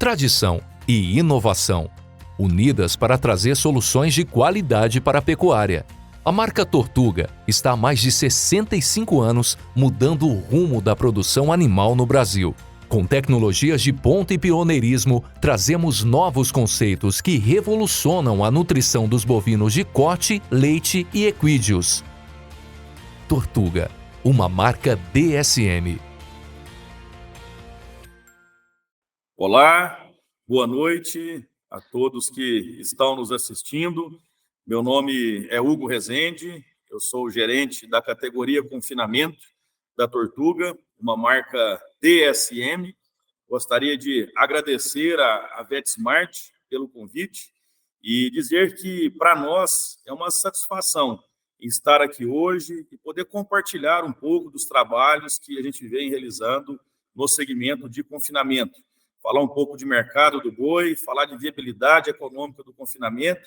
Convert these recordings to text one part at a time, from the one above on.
tradição e inovação, unidas para trazer soluções de qualidade para a pecuária. A marca Tortuga está há mais de 65 anos mudando o rumo da produção animal no Brasil. Com tecnologias de ponta e pioneirismo, trazemos novos conceitos que revolucionam a nutrição dos bovinos de corte, leite e equídeos. Tortuga, uma marca DSM. Olá, boa noite a todos que estão nos assistindo. Meu nome é Hugo Rezende, eu sou o gerente da categoria Confinamento da Tortuga, uma marca DSM. Gostaria de agradecer a VetSmart pelo convite e dizer que, para nós, é uma satisfação estar aqui hoje e poder compartilhar um pouco dos trabalhos que a gente vem realizando no segmento de confinamento. Falar um pouco de mercado do boi, falar de viabilidade econômica do confinamento,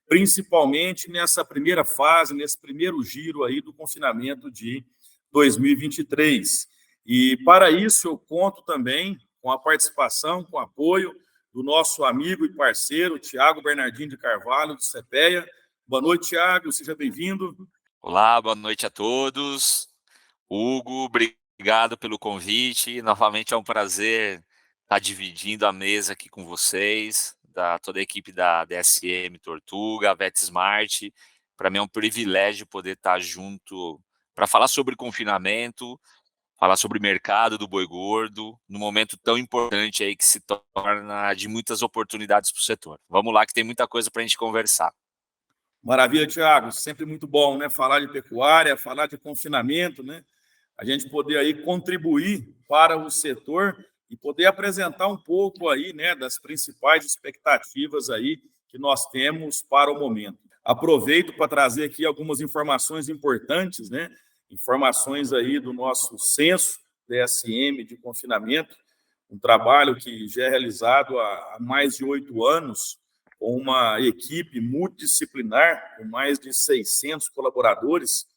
principalmente nessa primeira fase, nesse primeiro giro aí do confinamento de 2023. E, para isso, eu conto também com a participação, com o apoio do nosso amigo e parceiro, Thiago Bernardino de Carvalho, do CPEA. Boa noite, Thiago, seja bem-vindo. Olá, boa noite a todos. Hugo, obrigado pelo convite. Novamente é um prazer estar dividindo a mesa aqui com vocês, toda a equipe da DSM Tortuga, a VetSmart. Para mim é um privilégio poder estar junto para falar sobre confinamento, falar sobre o mercado do boi gordo, num momento tão importante aí que se torna de muitas oportunidades para o setor. Vamos lá que tem muita coisa para a gente conversar. Maravilha, Thiago. Sempre muito bom, né? Falar de pecuária, falar de confinamento, né? A gente poder aí contribuir para o setor e poder apresentar um pouco aí, né, das principais expectativas aí que nós temos para o momento. Aproveito para trazer aqui algumas informações importantes, né? Informações aí do nosso censo DSM de confinamento, um trabalho que já é realizado há mais de 8 anos, com uma equipe multidisciplinar, com mais de 600 colaboradores,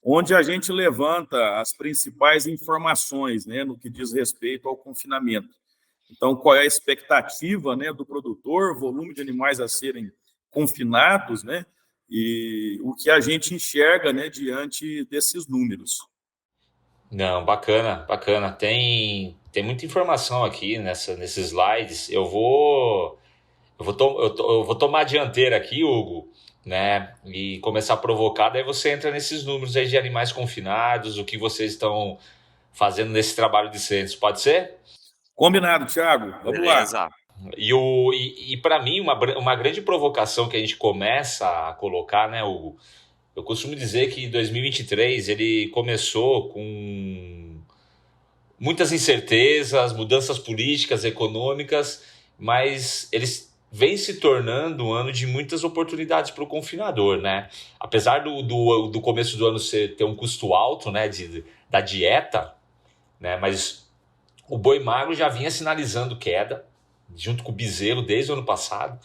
onde a gente levanta as principais informações, né, no que diz respeito ao confinamento. Então, qual é a expectativa, né, do produtor, volume de animais a serem confinados, né, e o que a gente enxerga, né, diante desses números. Não, bacana, bacana. Tem muita informação aqui nesses slides. Eu vou tomar a dianteira aqui, Hugo, né? E começar a provocar. Daí você entra nesses números aí de animais confinados, o que vocês estão fazendo nesse trabalho de censo. Pode ser? Combinado, Thiago. Vamos Beleza. lá. E para mim, uma grande provocação que a gente começa a colocar, né, Hugo? Eu costumo dizer que 2023 ele começou com muitas incertezas, mudanças políticas, econômicas, mas eles vem se tornando um ano de muitas oportunidades para o confinador, né? Apesar do começo do ano ter um custo alto, né, da dieta, né? Mas o boi magro já vinha sinalizando queda, junto com o bezerro desde o ano passado.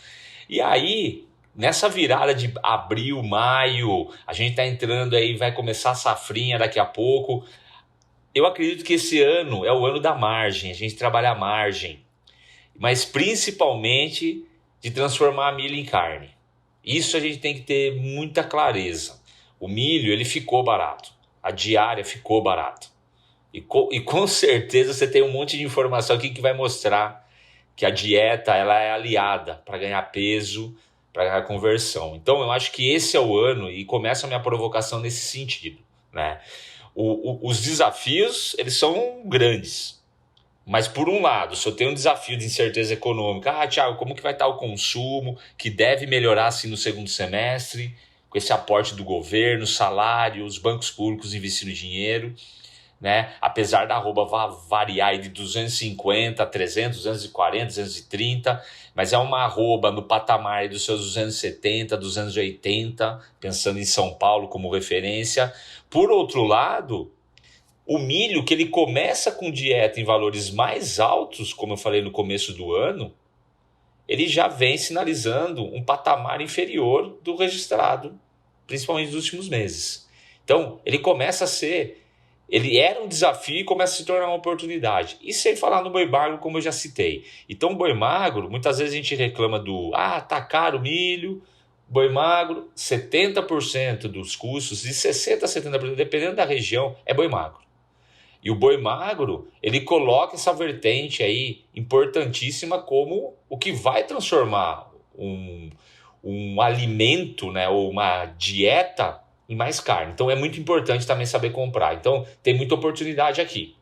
E aí, nessa virada de abril, maio, a gente está entrando aí, vai começar a safrinha daqui a pouco. Eu acredito que esse ano é o ano da margem, a gente trabalha a margem, mas principalmente de transformar a milho em carne. Isso a gente tem que ter muita clareza. O milho, ele ficou barato. A diária ficou barato. E com certeza você tem um monte de informação aqui que vai mostrar que a dieta ela é aliada para ganhar peso, para ganhar conversão. Então eu acho que esse é o ano e começa a minha provocação nesse sentido, né? Os desafios, eles são grandes. Mas, por um lado, se eu tenho um desafio de incerteza econômica, Thiago, como que vai estar o consumo, que deve melhorar assim no segundo semestre, com esse aporte do governo, salário, os bancos públicos investindo dinheiro, né? Apesar da arroba variar de 250 a 300, 240, 230, mas é uma arroba no patamar dos seus 270, 280, pensando em São Paulo como referência. Por outro lado, o milho, que ele começa com dieta em valores mais altos, como eu falei no começo do ano, ele já vem sinalizando um patamar inferior do registrado, principalmente nos últimos meses. Então, ele começa a ser ele era um desafio e começa a se tornar uma oportunidade. E sem falar no boi magro, como eu já citei. Então, boi magro, muitas vezes a gente reclama do, tá caro o milho, boi magro, 70% dos custos, de 60% a 70%, dependendo da região, é boi magro. E o boi magro, ele coloca essa vertente aí importantíssima como o que vai transformar um alimento, né, ou uma dieta em mais carne. Então é muito importante também saber comprar. Então tem muita oportunidade aqui.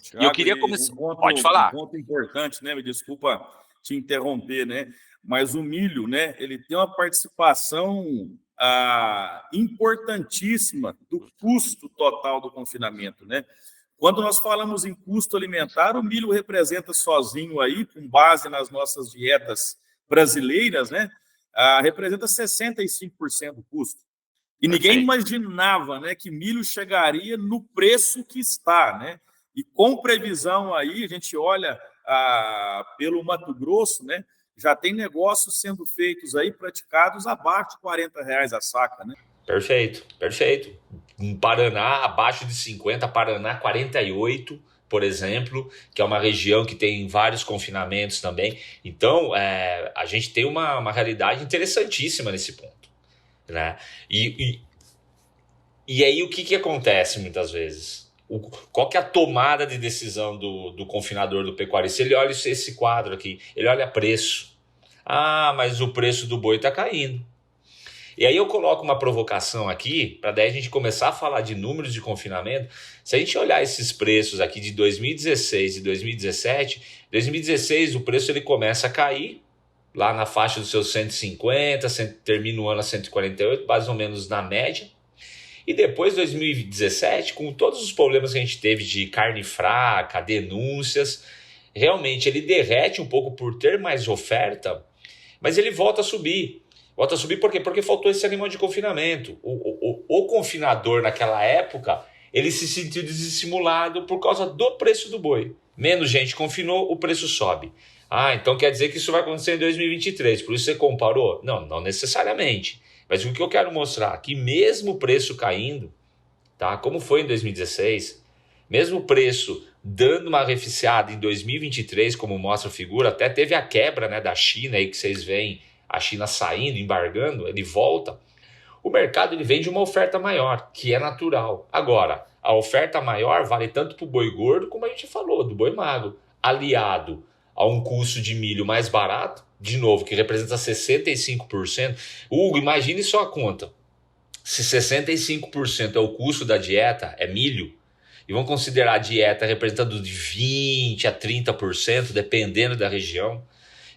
Thiago, E eu queria começar. Pode um falar. ponto importante, né? Me desculpa te interromper, né? Mas o milho, né? Ele tem uma participação importantíssima do custo total do confinamento, né? Quando nós falamos em custo alimentar, o milho representa sozinho aí, com base nas nossas dietas brasileiras, né? Representa 65% do custo. E ninguém imaginava, né, que milho chegaria no preço que está, né? E com previsão aí, a gente olha pelo Mato Grosso, né? Já tem negócios sendo feitos aí, praticados abaixo de R$ 40 a saca, né? Perfeito, perfeito. Em Paraná, abaixo de 50, Paraná 48, por exemplo, que é uma região que tem vários confinamentos também. Então, a gente tem uma realidade interessantíssima nesse ponto, né? E aí o que acontece muitas vezes? Qual que é a tomada de decisão do confinador, do pecuarista? Ele olha esse quadro aqui, ele olha preço. Mas o preço do boi está caindo. E aí eu coloco uma provocação aqui, para daí a gente começar a falar de números de confinamento. Se a gente olhar esses preços aqui de 2016 e 2017, 2016 o preço ele começa a cair, lá na faixa dos seus 150, termina o ano a 148, mais ou menos na média. E depois, 2017, com todos os problemas que a gente teve de carne fraca, denúncias, realmente ele derrete um pouco por ter mais oferta, mas ele volta a subir. Volta a subir por quê? Porque faltou esse animal de confinamento. O confinador naquela época, ele se sentiu desestimulado por causa do preço do boi. Menos gente confinou, o preço sobe. Então quer dizer que isso vai acontecer em 2023, por isso você comparou? Não necessariamente. Mas o que eu quero mostrar, que mesmo o preço caindo, tá? Como foi em 2016, mesmo o preço dando uma arrefecida em 2023, como mostra a figura, até teve a quebra, né, da China, aí que vocês veem a China saindo, embargando, ele volta. O mercado ele vem de uma oferta maior, que é natural. Agora, a oferta maior vale tanto para o boi gordo, como a gente falou, do boi magro, aliado a um custo de milho mais barato, de novo, que representa 65%. Hugo, imagine só a conta. Se 65% é o custo da dieta, é milho, e vamos considerar a dieta representando de 20% a 30%, dependendo da região,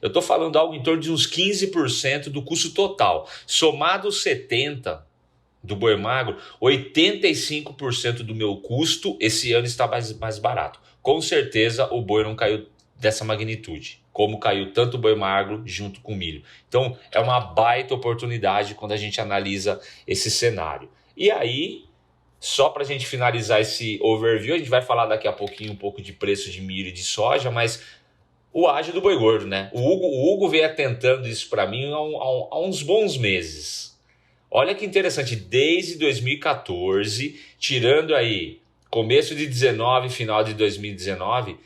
eu estou falando algo em torno de uns 15% do custo total. Somado os 70% do boi magro, 85% do meu custo esse ano está mais barato. Com certeza o boi não caiu dessa magnitude, como caiu tanto o boi magro junto com o milho. Então é uma baita oportunidade quando a gente analisa esse cenário. E aí, só para a gente finalizar esse overview, a gente vai falar daqui a pouquinho um pouco de preço de milho e de soja, mas o ágio do boi gordo, né? O Hugo vem atentando isso para mim há uns bons meses. Olha que interessante, desde 2014, tirando aí começo de 19, final de 2019,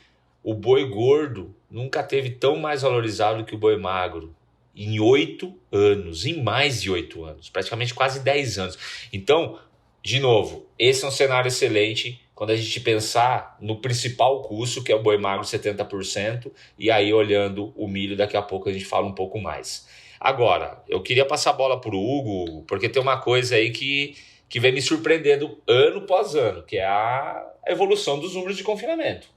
o boi gordo nunca teve tão mais valorizado que o boi magro. Em 8 anos, em mais de 8 anos, praticamente quase 10 anos. Então, de novo, esse é um cenário excelente quando a gente pensar no principal custo, que é o boi magro 70%, e aí olhando o milho, daqui a pouco a gente fala um pouco mais. Agora, eu queria passar a bola para o Hugo, porque tem uma coisa aí que vem me surpreendendo ano após ano, que é a evolução dos números de confinamento.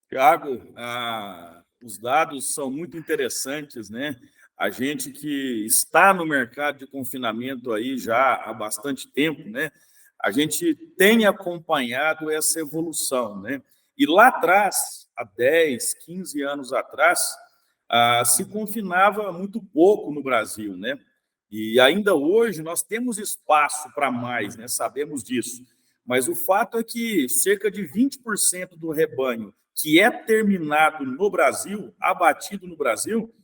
Thiago, os dados são muito interessantes, né? A gente que está no mercado de confinamento aí já há bastante tempo, né? A gente tem acompanhado essa evolução, né? E lá atrás, há 10, 15 anos atrás, se confinava muito pouco no Brasil, né? E ainda hoje nós temos espaço para mais, né? Sabemos disso. Mas o fato é que cerca de 20% do rebanho que é terminado no Brasil, abatido no Brasil,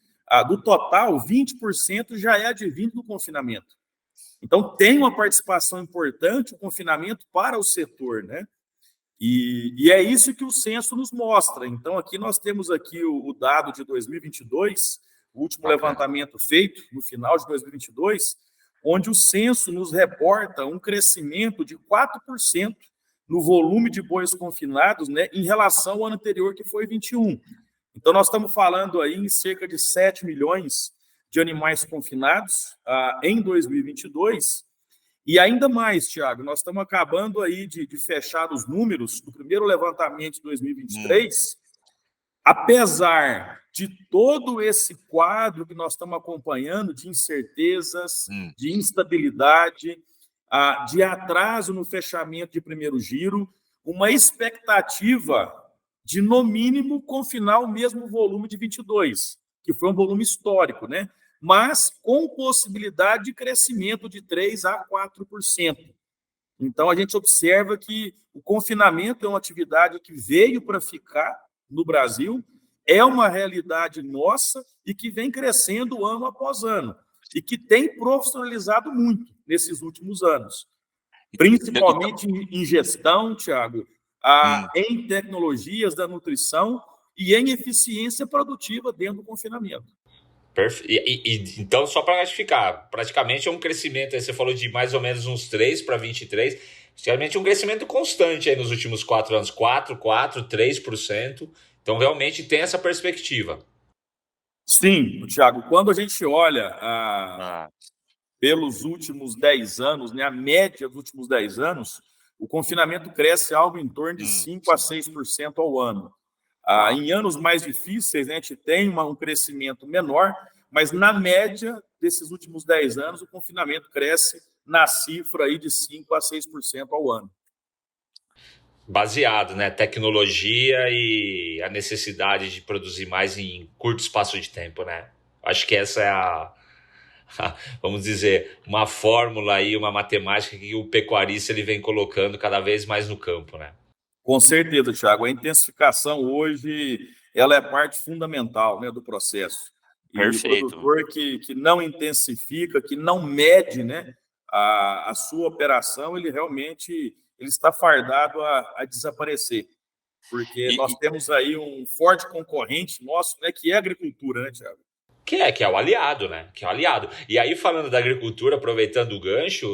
do total, 20% já é advindo do confinamento. Então, tem uma participação importante o confinamento para o setor, né? E é isso que o censo nos mostra. Então, aqui nós temos aqui o dado de 2022, o último levantamento feito no final de 2022, onde o censo nos reporta um crescimento de 4% no volume de bois confinados, né, em relação ao ano anterior, que foi 21. Então, nós estamos falando aí em cerca de 7 milhões de animais confinados em 2022. E ainda mais, Tiago, nós estamos acabando aí de fechar os números do primeiro levantamento de 2023, apesar de todo esse quadro que nós estamos acompanhando de incertezas, de instabilidade, de atraso no fechamento de primeiro giro, uma expectativa de, no mínimo, confinar o mesmo volume de 22, que foi um volume histórico, né? Mas com possibilidade de crescimento de 3% a 4%. Então, a gente observa que o confinamento é uma atividade que veio para ficar no Brasil, é uma realidade nossa e que vem crescendo ano após ano, e que tem profissionalizado muito nesses últimos anos, principalmente em gestão, Tiago, em tecnologias da nutrição e em eficiência produtiva dentro do confinamento. Então, só para ratificar, praticamente é um crescimento, aí você falou de mais ou menos uns 3 para 23, praticamente um crescimento constante aí nos últimos 4 anos, 3%. Então, realmente tem essa perspectiva. Sim, Thiago, quando a gente olha pelos últimos 10 anos, né, a média dos últimos 10 anos, o confinamento cresce algo em torno de 5% a 6% ao ano. Em anos mais difíceis, né, a gente tem um crescimento menor, mas na média desses últimos 10 anos, o confinamento cresce na cifra aí de 5% a 6% ao ano. Baseado, né? Tecnologia e a necessidade de produzir mais em curto espaço de tempo, né? Acho que essa é vamos dizer, uma fórmula aí, uma matemática que o pecuarista ele vem colocando cada vez mais no campo, né? Com certeza, Thiago. A intensificação hoje ela é parte fundamental, né, do processo. Perfeito. E o produtor que não intensifica, que não mede, né, a sua operação, ele realmente ele está fardado a desaparecer. Porque nós temos aí um forte concorrente nosso, né, que é a agricultura, né, Thiago? Que é o aliado, né? Que é o aliado. E aí, falando da agricultura, aproveitando o gancho,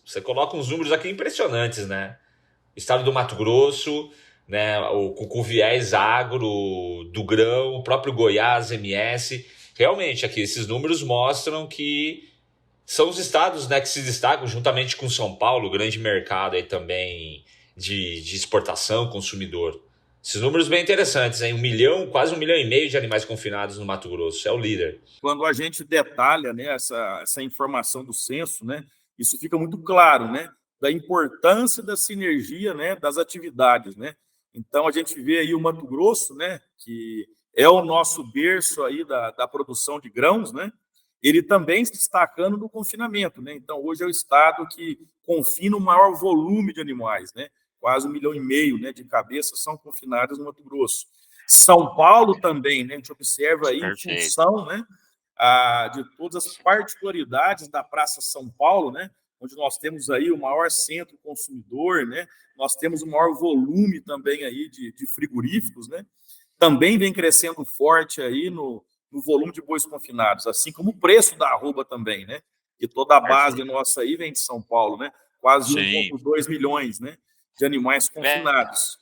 você coloca uns números aqui impressionantes, né? Estado do Mato Grosso, né, com viés agro, do grão, o próprio Goiás, MS. Realmente, aqui, esses números mostram que são os estados, né, que se destacam, juntamente com São Paulo, grande mercado aí também de exportação, consumidor. Esses números bem interessantes, hein? Quase 1,5 milhão de animais confinados no Mato Grosso. É o líder. Quando a gente detalha, né, essa informação do censo, né, isso fica muito claro, né? Da importância da sinergia, né, das atividades, né? Então a gente vê aí o Mato Grosso, né, que é o nosso berço aí da produção de grãos, né? Ele também se destacando no confinamento, né? Então hoje é o estado que confina o maior volume de animais, né? Quase 1,5 milhão, né, de cabeças são confinadas no Mato Grosso. São Paulo também, né? A gente observa aí em função, né, de todas as particularidades da Praça São Paulo, né? Onde nós temos aí o maior centro consumidor, né? Nós temos o maior volume também aí de frigoríficos, né? Também vem crescendo forte aí no volume de bois confinados, assim como o preço da arroba também, né? Que toda a base nossa aí vem de São Paulo, né? Quase 1,2 milhões, né, de animais confinados.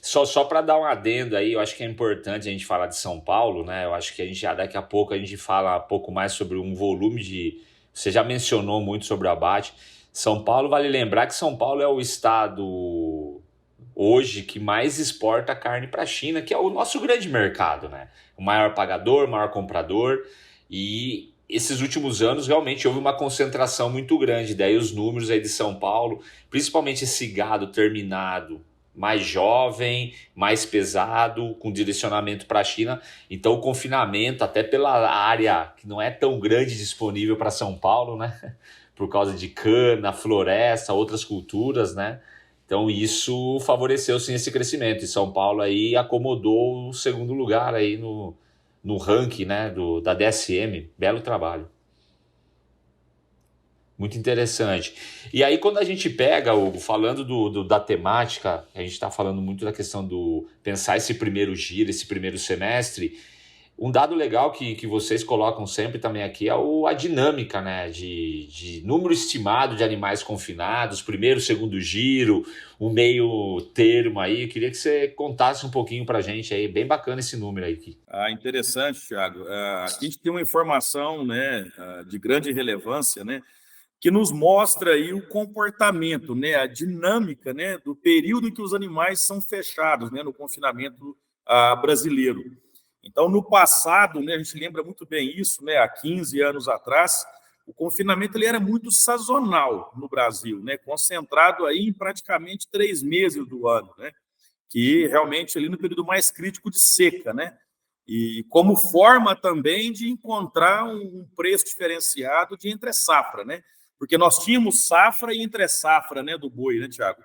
Só para dar um adendo aí, eu acho que é importante a gente falar de São Paulo, né? Eu acho que a gente daqui a pouco a gente fala um pouco mais sobre um volume de... Você já mencionou muito sobre o abate. São Paulo, vale lembrar que São Paulo é o estado hoje que mais exporta carne para a China, que é o nosso grande mercado, né? O maior pagador, o maior comprador. E esses últimos anos realmente houve uma concentração muito grande. Daí os números aí de São Paulo, principalmente esse gado terminado, mais jovem, mais pesado, com direcionamento para a China. Então o confinamento, até pela área que não é tão grande disponível para São Paulo, né? Por causa de cana, floresta, outras culturas, né? Então isso favoreceu sim esse crescimento. E São Paulo aí acomodou o segundo lugar aí no ranking, né, da DSM. Belo trabalho. Muito interessante. E aí, quando a gente pega, Hugo, falando da temática, a gente está falando muito da questão do pensar esse primeiro giro, esse primeiro semestre. Um dado legal que vocês colocam sempre também aqui é a dinâmica, né? De número estimado de animais confinados, primeiro, segundo giro, o meio termo aí. Eu queria que você contasse um pouquinho para a gente aí. Bem bacana esse número aí. Interessante, Thiago. A gente tem uma informação, né, de grande relevância, né, que nos mostra aí o comportamento, né, a dinâmica, né, do período em que os animais são fechados, né, no confinamento brasileiro. Então, no passado, né, a gente lembra muito bem isso, né, há 15 anos atrás, o confinamento ele era muito sazonal no Brasil, né, concentrado aí em praticamente 3 meses do ano, né, que realmente ali no período mais crítico de seca, né, e como forma também de encontrar um preço diferenciado de entre-safra, né, porque nós tínhamos safra e entre-safra, né, do boi, né, Thiago?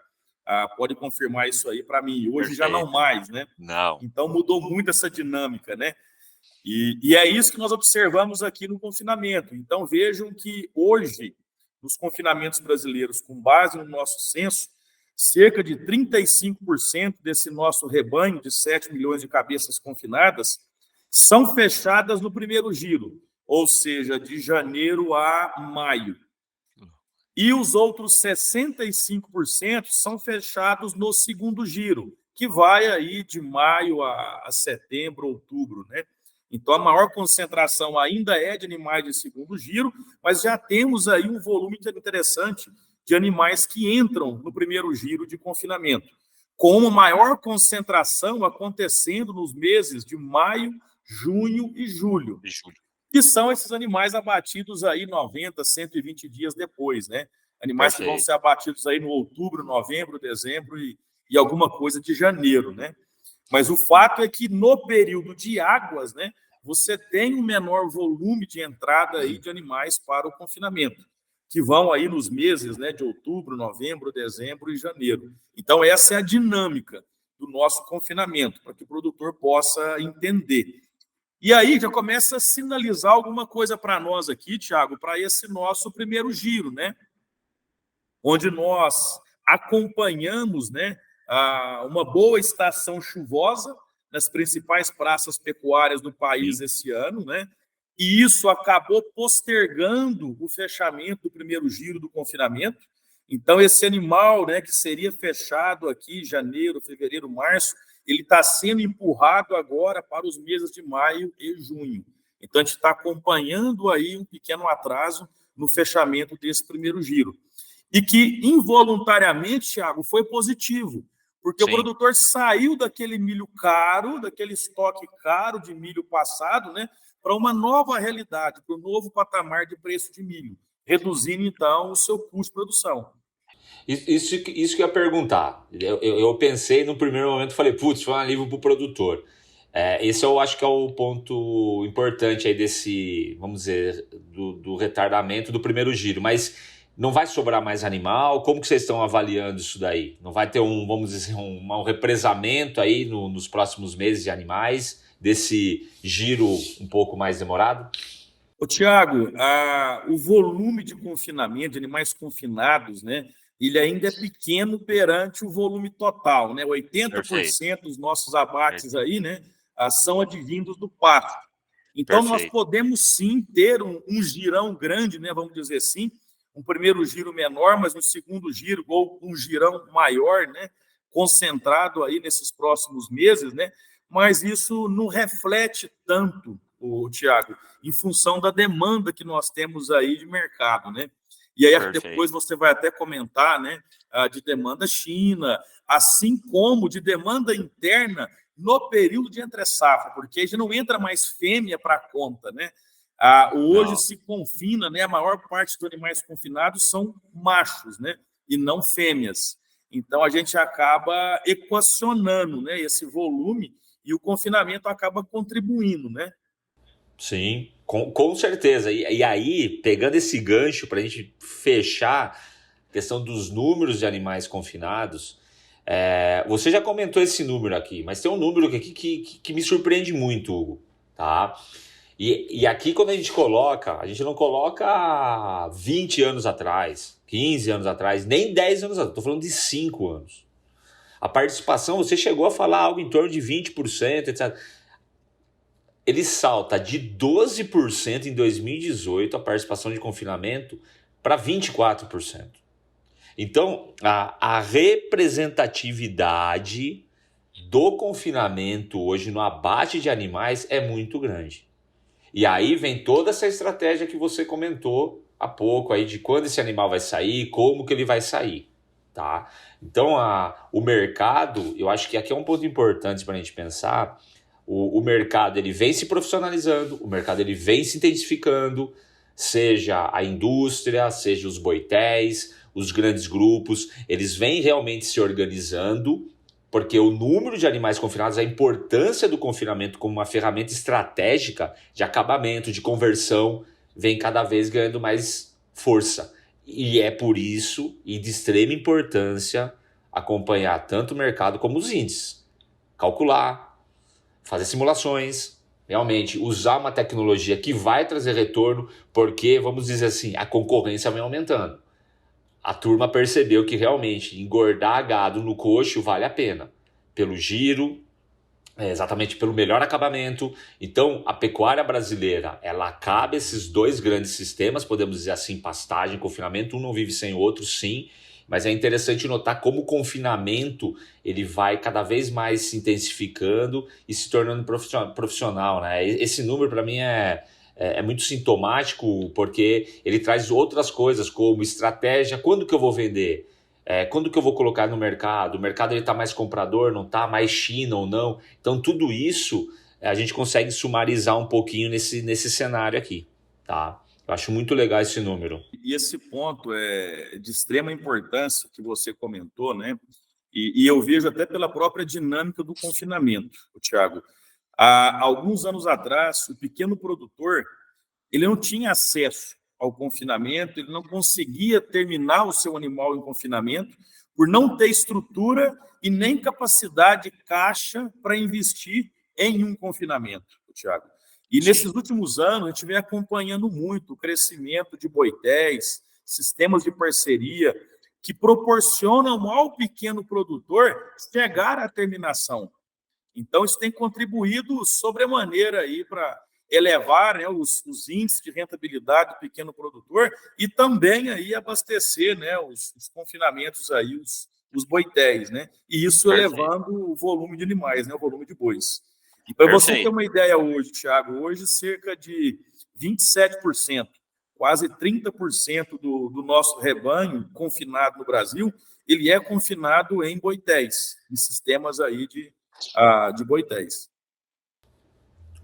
Pode confirmar isso aí para mim. Hoje já não mais, né? Não. Então mudou muito essa dinâmica, né? E é isso que nós observamos aqui no confinamento. Então vejam que hoje, nos confinamentos brasileiros, com base no nosso censo, cerca de 35% desse nosso rebanho de 7 milhões de cabeças confinadas são fechadas no primeiro giro, ou seja, de janeiro a maio. E os outros 65% são fechados no segundo giro, que vai aí de maio a setembro, outubro, né? Então, a maior concentração ainda é de animais de segundo giro, mas já temos aí um volume interessante de animais que entram no primeiro giro de confinamento, com uma maior concentração acontecendo nos meses de maio, junho e julho, que são esses animais abatidos aí 90, 120 dias depois, né? Animais que vão ser abatidos aí no outubro, novembro, dezembro e alguma coisa de janeiro, né? Mas o fato é que no período de águas, né, você tem um menor volume de entrada aí de animais para o confinamento, que vão aí nos meses, né, de outubro, novembro, dezembro e janeiro. Então, essa é a dinâmica do nosso confinamento, para que o produtor possa entender. E aí já começa a sinalizar alguma coisa para nós aqui, Thiago, para esse nosso primeiro giro, né? Onde nós acompanhamos, né, uma boa estação chuvosa nas principais praças pecuárias do país esse ano, né? E isso acabou postergando o fechamento do primeiro giro do confinamento. Então, esse animal, né, que seria fechado aqui em janeiro, fevereiro, março, ele está sendo empurrado agora para os meses de maio e junho. Então, a gente está acompanhando aí um pequeno atraso no fechamento desse primeiro giro. E que, involuntariamente, Thiago, foi positivo, porque o produtor saiu daquele milho caro, daquele estoque caro de milho passado, né, para uma nova realidade, para um novo patamar de preço de milho, reduzindo, então, o seu custo de produção. Isso que eu ia perguntar. Eu pensei no primeiro momento, falei, putz, foi um alívio para o produtor. Esse eu acho que é o ponto importante aí desse, vamos dizer, do retardamento do primeiro giro. Mas não vai sobrar mais animal? Como que vocês estão avaliando isso daí? Não vai ter vamos dizer, um represamento aí nos próximos meses de animais, desse giro um pouco mais demorado? Ô, Tiago, o volume de confinamento, de animais confinados, né, ele ainda é pequeno perante o volume total, né? 80% dos nossos abates aí, né, são advindos do pasto. Então, nós podemos sim ter um girão grande, né, vamos dizer assim, um primeiro giro menor, mas um segundo giro ou um girão maior, né, concentrado aí nesses próximos meses, né? Mas isso não reflete tanto, Tiago, em função da demanda que nós temos aí de mercado, né? E aí depois você vai até comentar, né, de demanda China, assim como de demanda interna no período de entre-safra, porque aí já não entra mais fêmea para a conta, né? Hoje se confina, né, a maior parte dos animais confinados são machos, né, e não fêmeas. Então a gente acaba equacionando, né, esse volume e o confinamento acaba contribuindo, né? Sim, com certeza. E aí, pegando esse gancho para a gente fechar a questão dos números de animais confinados, você já comentou esse número aqui, mas tem um número aqui que me surpreende muito, Hugo, tá? E aqui quando a gente não coloca 20 anos atrás, 15 anos atrás, nem 10 anos atrás, estou falando de 5 anos. A participação, você chegou a falar algo em torno de 20%, etc. Ele salta de 12% em 2018, a participação de confinamento, para 24%. Então, a representatividade do confinamento hoje no abate de animais é muito grande. E aí vem toda essa estratégia que você comentou há pouco aí de quando esse animal vai sair, como que ele vai sair, tá? Então, o mercado, eu acho que aqui é um ponto importante para a gente pensar. O mercado ele vem se profissionalizando, o mercado ele vem se intensificando, seja a indústria, seja os boitéis, os grandes grupos, eles vêm realmente se organizando, porque o número de animais confinados, a importância do confinamento como uma ferramenta estratégica de acabamento, de conversão, vem cada vez ganhando mais força. E é por isso, e de extrema importância, acompanhar tanto o mercado como os índices. Calcular, fazer simulações, realmente usar uma tecnologia que vai trazer retorno, porque, vamos dizer assim, a concorrência vem aumentando. A turma percebeu que realmente engordar gado no coxo vale a pena. Pelo giro, exatamente pelo melhor acabamento. Então, a pecuária brasileira, ela acaba esses dois grandes sistemas, podemos dizer assim, pastagem e confinamento. Um não vive sem o outro, sim. Mas é interessante notar como o confinamento ele vai cada vez mais se intensificando e se tornando profissional, né? Esse número, para mim, é muito sintomático, porque ele traz outras coisas, como estratégia, quando que eu vou vender, quando que eu vou colocar no mercado, o mercado está mais comprador, não está, mais China ou não. Então, tudo isso a gente consegue sumarizar um pouquinho nesse cenário aqui, tá? Eu acho muito legal esse número. E esse ponto é de extrema importância que você comentou, né? E eu vejo até pela própria dinâmica do confinamento, Thiago. Há alguns anos atrás, o pequeno produtor ele não tinha acesso ao confinamento, ele não conseguia terminar o seu animal em confinamento por não ter estrutura e nem capacidade de caixa para investir em um confinamento, Thiago. E nesses últimos anos, a gente vem acompanhando muito o crescimento de boitéis, sistemas de parceria, que proporcionam ao pequeno produtor chegar à terminação. Então, isso tem contribuído sobremaneira aí para elevar, né, os índices de rentabilidade do pequeno produtor e também aí abastecer, né, os confinamentos aí, os boitéis, né? E isso elevando o volume de animais, né, o volume de bois. E para você ter uma ideia hoje, Thiago, hoje cerca de 27%, quase 30% do nosso rebanho confinado no Brasil, ele é confinado em boitéis, em sistemas aí de boitéis.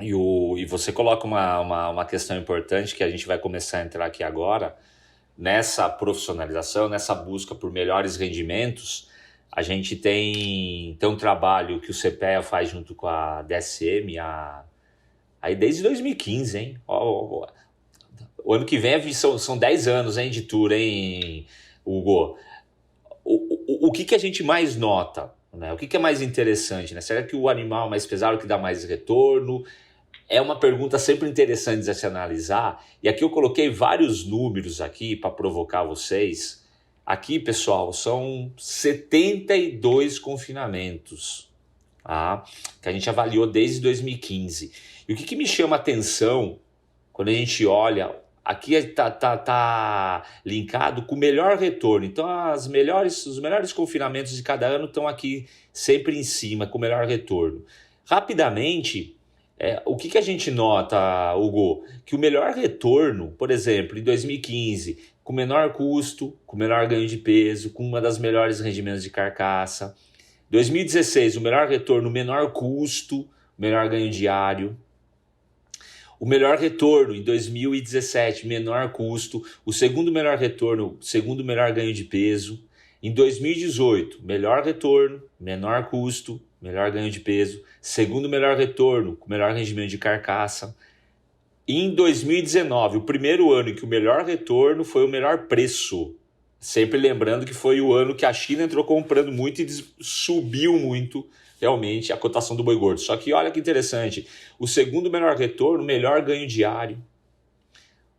E você coloca uma questão importante que a gente vai começar a entrar aqui agora, nessa profissionalização, nessa busca por melhores rendimentos. A gente tem um trabalho que o CPEA faz junto com a DSM aí desde 2015, hein? O ano que vem são 10 anos, hein, de tour, hein, Hugo? O que a gente mais nota, né? O que é mais interessante, né? Será que o animal mais pesado que dá mais retorno? É uma pergunta sempre interessante de se analisar. E aqui eu coloquei vários números aqui para provocar vocês. Aqui, pessoal, são 72 confinamentos, tá? Que a gente avaliou desde 2015. E o que me chama a atenção quando a gente olha, aqui está linkado com o melhor retorno. Então, os melhores confinamentos de cada ano estão aqui sempre em cima, com o melhor retorno. Rapidamente, o que a gente nota, Hugo? Que o melhor retorno, por exemplo, em 2015, com menor custo, com menor ganho de peso, com uma das melhores rendimentos de carcaça. 2016, o melhor retorno, menor custo, menor ganho diário. O melhor retorno em 2017, menor custo. O segundo melhor retorno, segundo melhor ganho de peso. Em 2018, melhor retorno, menor custo, melhor ganho de peso. Segundo melhor retorno, com melhor rendimento de carcaça. E em 2019, o primeiro ano em que o melhor retorno foi o melhor preço. Sempre lembrando que foi o ano que a China entrou comprando muito e subiu muito realmente a cotação do boi gordo. Só que olha que interessante, o segundo melhor retorno, melhor ganho diário.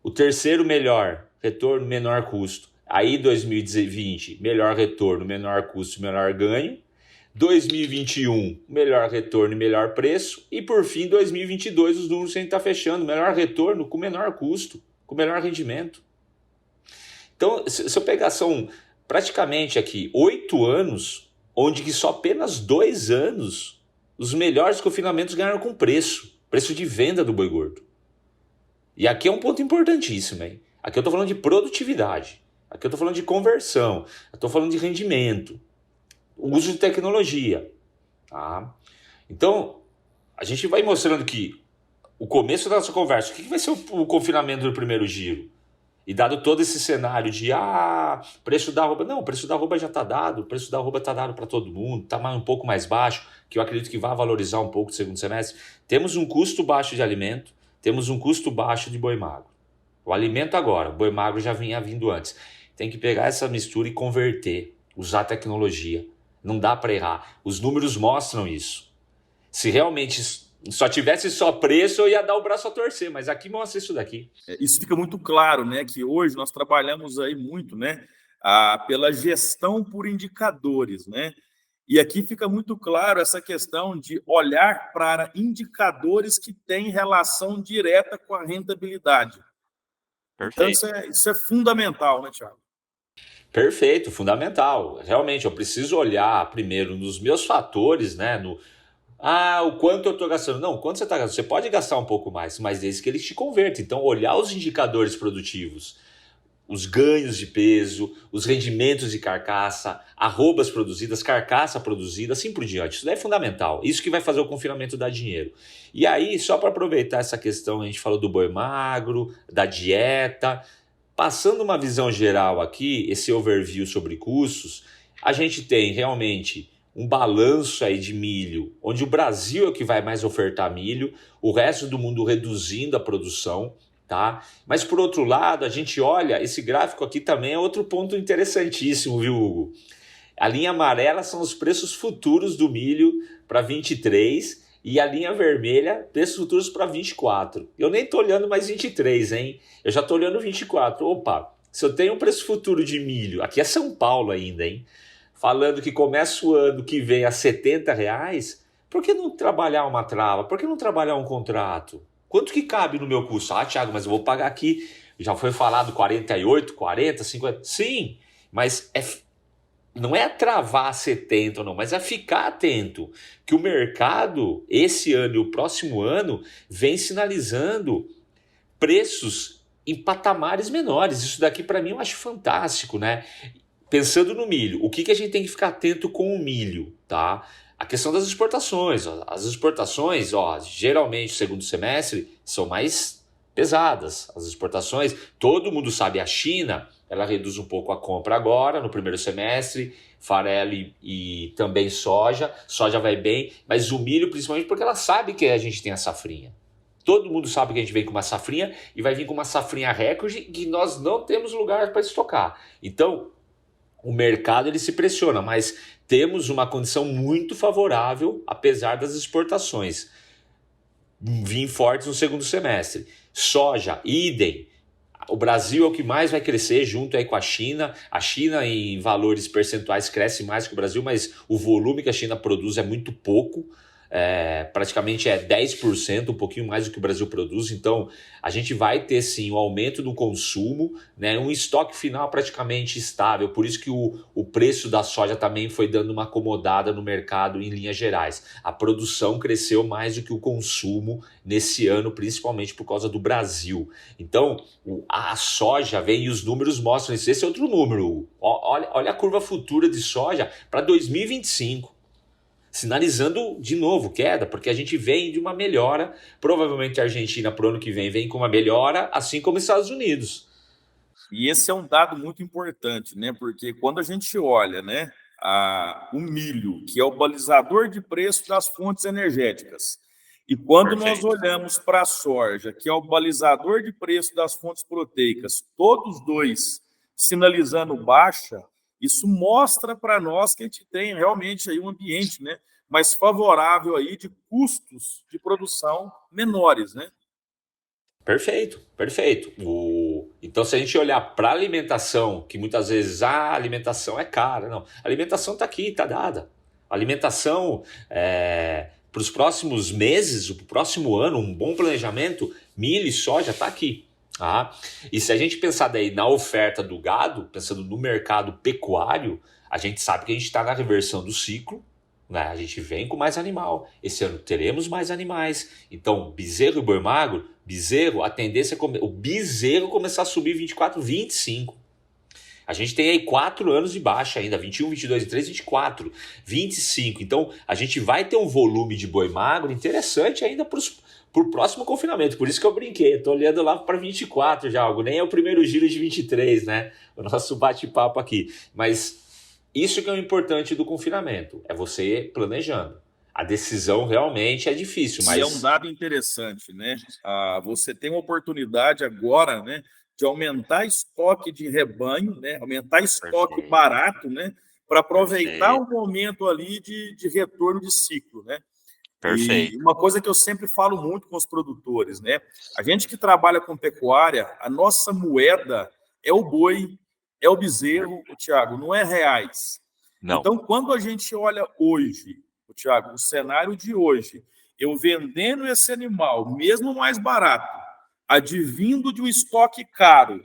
O terceiro melhor retorno, menor custo. Aí 2020, melhor retorno, menor custo, menor ganho. 2021, melhor retorno e melhor preço. E por fim, 2022, os números que a gente está fechando, melhor retorno com menor custo, com menor rendimento. Então, se eu pegar, são praticamente aqui 8 anos, onde que só apenas 2 anos os melhores confinamentos ganharam com preço de venda do boi gordo. E aqui é um ponto importantíssimo, hein? Aqui eu estou falando de produtividade, aqui eu estou falando de conversão, eu estou falando de rendimento, uso de tecnologia. Tá? Então, a gente vai mostrando que o começo da nossa conversa, o que vai ser o confinamento do primeiro giro? E dado todo esse cenário de preço da arroba, não, o preço da arroba já está dado, o preço da arroba está dado para todo mundo, está um pouco mais baixo, que eu acredito que vai valorizar um pouco no segundo semestre. Temos um custo baixo de alimento, temos um custo baixo de boi magro. O alimento agora, o boi magro já vinha vindo antes. Tem que pegar essa mistura e converter, usar tecnologia. Não dá para errar. Os números mostram isso. Se realmente só tivesse só preço, eu ia dar o braço a torcer, mas aqui mostra isso daqui. Isso fica muito claro, né, que hoje nós trabalhamos aí muito, né, pela gestão por indicadores, né, e aqui fica muito claro essa questão de olhar para indicadores que têm relação direta com a rentabilidade. Perfeito. Então, isso é fundamental, né, Thiago? Perfeito, fundamental. Realmente, eu preciso olhar primeiro nos meus fatores, né? O quanto eu estou gastando. Não, quanto você está gastando? Você pode gastar um pouco mais, mas desde que ele te converta. Então, olhar os indicadores produtivos, os ganhos de peso, os rendimentos de carcaça, arrobas produzidas, carcaça produzida, assim por diante. Isso daí é fundamental. Isso que vai fazer o confinamento dar dinheiro. E aí, só para aproveitar essa questão, a gente falou do boi magro, da dieta. Passando uma visão geral aqui, esse overview sobre custos, a gente tem realmente um balanço aí de milho, onde o Brasil é o que vai mais ofertar milho, o resto do mundo reduzindo a produção, tá? Mas por outro lado, a gente olha, esse gráfico aqui também é outro ponto interessantíssimo, viu, Hugo? A linha amarela são os preços futuros do milho para 23 e a linha vermelha, preços futuros para 24. Eu nem estou olhando mais 23, hein? Eu já estou olhando 24. Opa, se eu tenho um preço futuro de milho, aqui é São Paulo ainda, hein? Falando que começa o ano que vem a R$70, por que não trabalhar uma trava? Por que não trabalhar um contrato? Quanto que cabe no meu custo? Thiago, mas eu vou pagar aqui. Já foi falado 48, 40, 50. Sim, mas não é travar 70 ou não, mas é ficar atento que o mercado, esse ano e o próximo ano, vem sinalizando preços em patamares menores. Isso daqui para mim eu acho fantástico, né? Pensando no milho, o que a gente tem que ficar atento com o milho, tá? A questão das exportações. As exportações, geralmente, segundo semestre, são mais pesadas. As exportações, todo mundo sabe, a China, ela reduz um pouco a compra agora, no primeiro semestre, farelo e também soja. Soja vai bem, mas o milho, principalmente, porque ela sabe que a gente tem a safrinha. Todo mundo sabe que a gente vem com uma safrinha e vai vir com uma safrinha recorde que nós não temos lugar para estocar. Então, o mercado ele se pressiona, mas temos uma condição muito favorável, apesar das exportações vir fortes no segundo semestre. Soja, idem. O Brasil é o que mais vai crescer junto aí com a China. A China em valores percentuais cresce mais que o Brasil, mas o volume que a China produz é muito pouco. Praticamente é 10%, um pouquinho mais do que o Brasil produz. Então a gente vai ter sim um aumento do consumo, né, um estoque final praticamente estável, por isso que o preço da soja também foi dando uma acomodada no mercado em linhas gerais. A produção cresceu mais do que o consumo nesse ano, principalmente por causa do Brasil. Então a soja vem e os números mostram isso. Esse é outro número. Olha a curva futura de soja para 2025. Sinalizando de novo queda, porque a gente vem de uma melhora. Provavelmente a Argentina para o ano que vem com uma melhora, assim como os Estados Unidos. E esse é um dado muito importante, né? Porque quando a gente olha, né, o milho, que é o balizador de preço das fontes energéticas, e quando nós olhamos para a soja, que é o balizador de preço das fontes proteicas, todos dois sinalizando baixa, Isso mostra para nós que a gente tem realmente aí um ambiente, né, mais favorável aí de custos de produção menores, né? Perfeito, perfeito. Então, se a gente olhar para a alimentação, que muitas vezes a alimentação é cara, não. A alimentação está aqui, está dada. A alimentação, para os próximos meses, para o próximo ano, um bom planejamento, milho e soja está aqui. Tá? E se a gente pensar daí na oferta do gado, pensando no mercado pecuário, a gente sabe que a gente está na reversão do ciclo, né? A gente vem com mais animal. Esse ano teremos mais animais. Então, bezerro e boi magro, bezerro, a tendência é o bezerro começar a subir 24, 25. A gente tem aí 4 anos de baixa ainda, 21, 22, 23, 24, 25. Então, a gente vai ter um volume de boi magro interessante ainda para o próximo confinamento. Por isso que eu brinquei, estou olhando lá para 24 já, algo. Nem é o primeiro giro de 23, né? O nosso bate-papo aqui. Mas isso que é o importante do confinamento, é você planejando. A decisão realmente é difícil, mas... E é um dado interessante, né? Você tem uma oportunidade agora, né, de aumentar estoque de rebanho, né, aumentar estoque Perfeito. barato, né, para aproveitar Perfeito. o momento ali de retorno de ciclo, né? E Perfeito. uma coisa que eu sempre falo muito com os produtores, né? A gente que trabalha com pecuária, a nossa moeda é o boi, é o bezerro, Thiago, não é reais. Não. Então, quando a gente olha hoje, Thiago, o cenário de hoje, eu vendendo esse animal, mesmo mais barato, advindo de um estoque caro,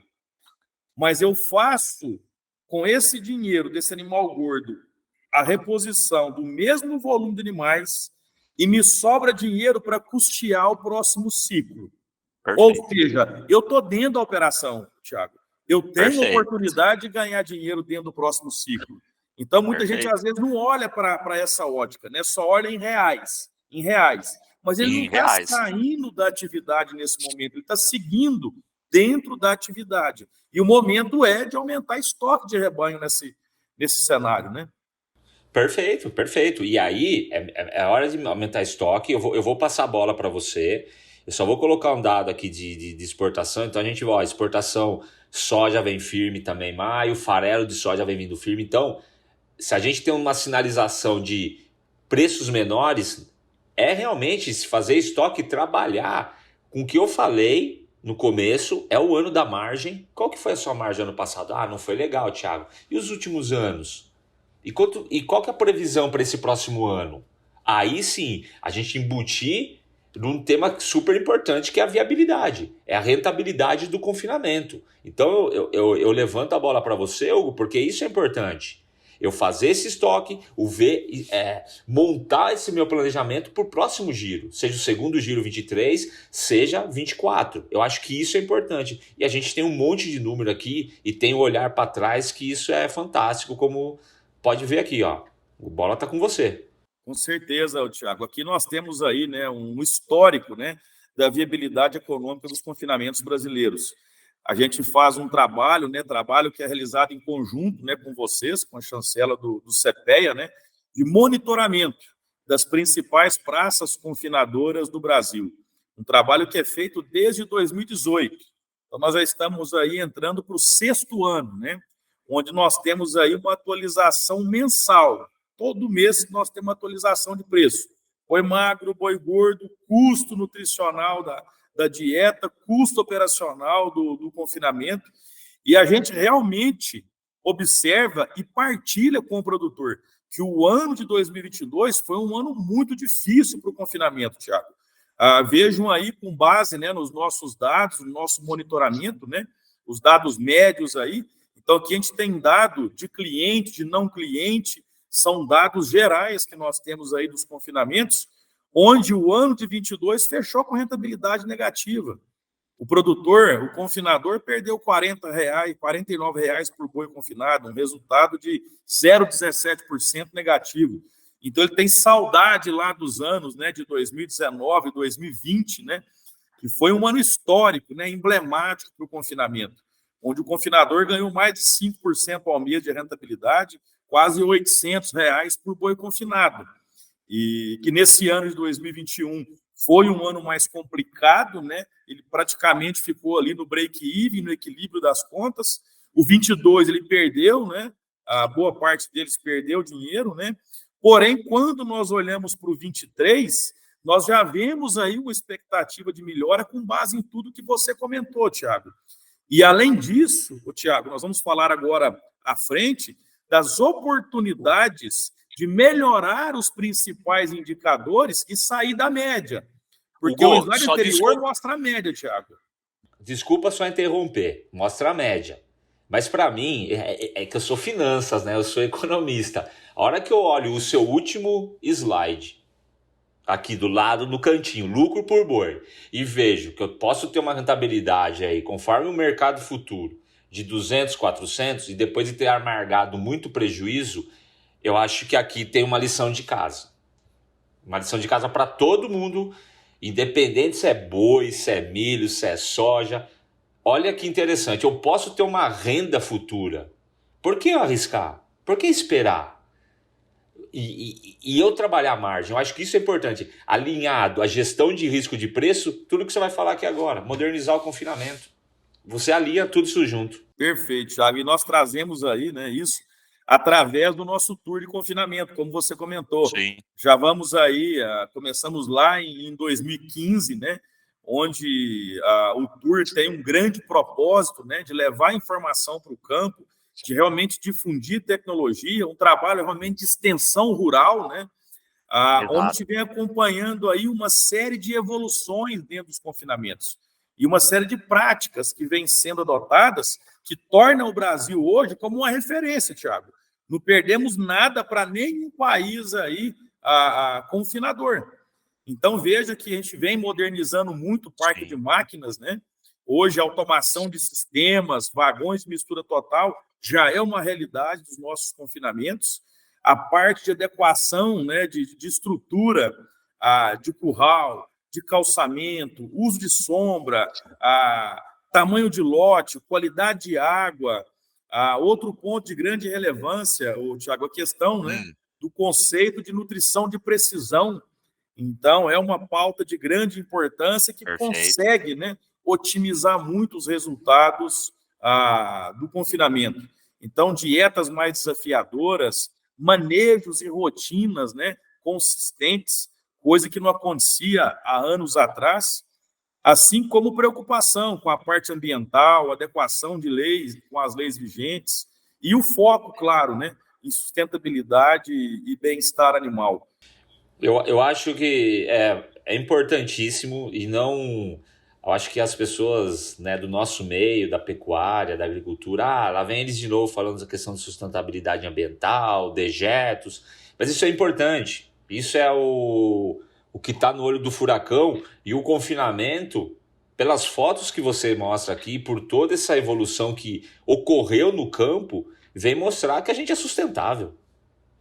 mas eu faço com esse dinheiro desse animal gordo a reposição do mesmo volume de animais e me sobra dinheiro para custear o próximo ciclo. Perfeito. Ou seja, eu estou dentro da operação, Thiago. Eu tenho Perfeito. oportunidade de ganhar dinheiro dentro do próximo ciclo. Então, muita gente, Perfeito. às vezes, não olha para essa ótica, né? Só olha em reais. Em reais. Mas ele não Em está reais. saindo da atividade nesse momento, ele está seguindo dentro da atividade. E o momento é de aumentar estoque de rebanho nesse cenário, né? Perfeito, perfeito. E aí, é hora de aumentar estoque. Eu vou passar a bola para você. Eu só vou colocar um dado aqui de exportação. Então, a gente vai, exportação, soja vem firme também em maio, farelo de soja vem vindo firme. Então, se a gente tem uma sinalização de preços menores, é realmente se fazer estoque e trabalhar com o que eu falei no começo, é o ano da margem. Qual que foi a sua margem ano passado? Ah, não foi legal, Thiago. E os últimos anos? E qual que é a previsão para esse próximo ano? Aí sim, a gente embutir num tema super importante que é a viabilidade, é a rentabilidade do confinamento. Então eu levanto a bola para você, Hugo, porque isso é importante. Eu fazer esse estoque, montar esse meu planejamento para o próximo giro, seja o segundo giro 23, seja 24. Eu acho que isso é importante. E a gente tem um monte de número aqui e tem o olhar para trás que isso é fantástico, como pode ver aqui, ó. O bola tá com você. Com certeza, Thiago. Aqui nós temos aí, né, um histórico, né, da viabilidade econômica dos confinamentos brasileiros. A gente faz um trabalho, né, trabalho que é realizado em conjunto, né, com vocês, com a chancela do CPEA, né, de monitoramento das principais praças confinadoras do Brasil. Um trabalho que é feito desde 2018. Então, nós já estamos aí entrando para o 6º ano, né, onde nós temos aí uma atualização mensal. Todo mês nós temos uma atualização de preço. Boi magro, boi gordo, custo nutricional da dieta, custo operacional do confinamento. E a gente realmente observa e partilha com o produtor que o ano de 2022 foi um ano muito difícil para o confinamento, Thiago. Vejam aí, com base, né, nos nossos dados, no nosso monitoramento, né, os dados médios aí. Então, aqui a gente tem dado de cliente, de não cliente, são dados gerais que nós temos aí dos confinamentos, onde o ano de 22 fechou com rentabilidade negativa. O produtor, o confinador, perdeu R$ 49 por boi confinado, um resultado de 0,17% negativo. Então, ele tem saudade lá dos anos, né, de 2019, 2020, né, que foi um ano histórico, né, emblemático para o confinamento, onde o confinador ganhou mais de 5% ao mês de rentabilidade, quase R$ 800 por boi confinado. E que nesse ano de 2021 foi um ano mais complicado, né? Ele praticamente ficou ali no break-even, no equilíbrio das contas. O 22 ele perdeu, né? a boa parte deles perdeu dinheiro, né? Porém, quando nós olhamos para o 23, nós já vemos aí uma expectativa de melhora com base em tudo que você comentou, Tiago. E, além disso, Tiago, nós vamos falar agora à frente das oportunidades de melhorar os principais indicadores e sair da média. Porque o slide anterior mostra a média, Tiago. Desculpa só interromper, mostra a média. Mas para mim, é que eu sou finanças, né? Eu sou economista. A hora que eu olho o seu último slide, aqui do lado, no cantinho, lucro por boi, e vejo que eu posso ter uma rentabilidade aí, conforme o mercado futuro, de 200, 400, e depois de ter amargado muito prejuízo, eu acho que aqui tem uma lição de casa. Uma lição de casa para todo mundo, independente se é boi, se é milho, se é soja. Olha que interessante, eu posso ter uma renda futura. Por que arriscar? Por que esperar? E eu trabalhar a margem, eu acho que isso é importante. Alinhado à gestão de risco de preço, tudo que você vai falar aqui agora, modernizar o confinamento. Você alinha tudo isso junto. Perfeito, Thiago. E nós trazemos aí, né, isso através do nosso tour de confinamento, como você comentou. Sim. Já vamos aí, começamos lá em 2015, né, onde o tour tem um grande propósito, né, de levar informação para o campo, de realmente difundir tecnologia, um trabalho realmente de extensão rural, né, onde a gente vem acompanhando aí uma série de evoluções dentro dos confinamentos e uma série de práticas que vêm sendo adotadas que tornam o Brasil hoje como uma referência, Thiago. Não perdemos nada para nenhum país aí confinador. Então, veja que a gente vem modernizando muito o parque de máquinas, né? Hoje, a automação de sistemas, vagões de mistura total, já é uma realidade dos nossos confinamentos. A parte de adequação, né, de estrutura, de curral, de calçamento, uso de sombra, tamanho de lote, qualidade de água. Outro ponto de grande relevância, Thiago, a questão, né, do conceito de nutrição de precisão. Então, é uma pauta de grande importância que consegue, né, otimizar muito os resultados do confinamento. Então, dietas mais desafiadoras, manejos e rotinas, né, consistentes, coisa que não acontecia há anos atrás, assim como preocupação com a parte ambiental, adequação de leis com as leis vigentes e o foco, claro, né, em sustentabilidade e bem-estar animal. Eu acho que é importantíssimo e não... Eu acho que as pessoas, né, do nosso meio, da pecuária, da agricultura, lá vem eles de novo falando da questão de sustentabilidade ambiental, dejetos, mas isso é importante. Isso é o que está no olho do furacão, e o confinamento, pelas fotos que você mostra aqui, por toda essa evolução que ocorreu no campo, vem mostrar que a gente é sustentável.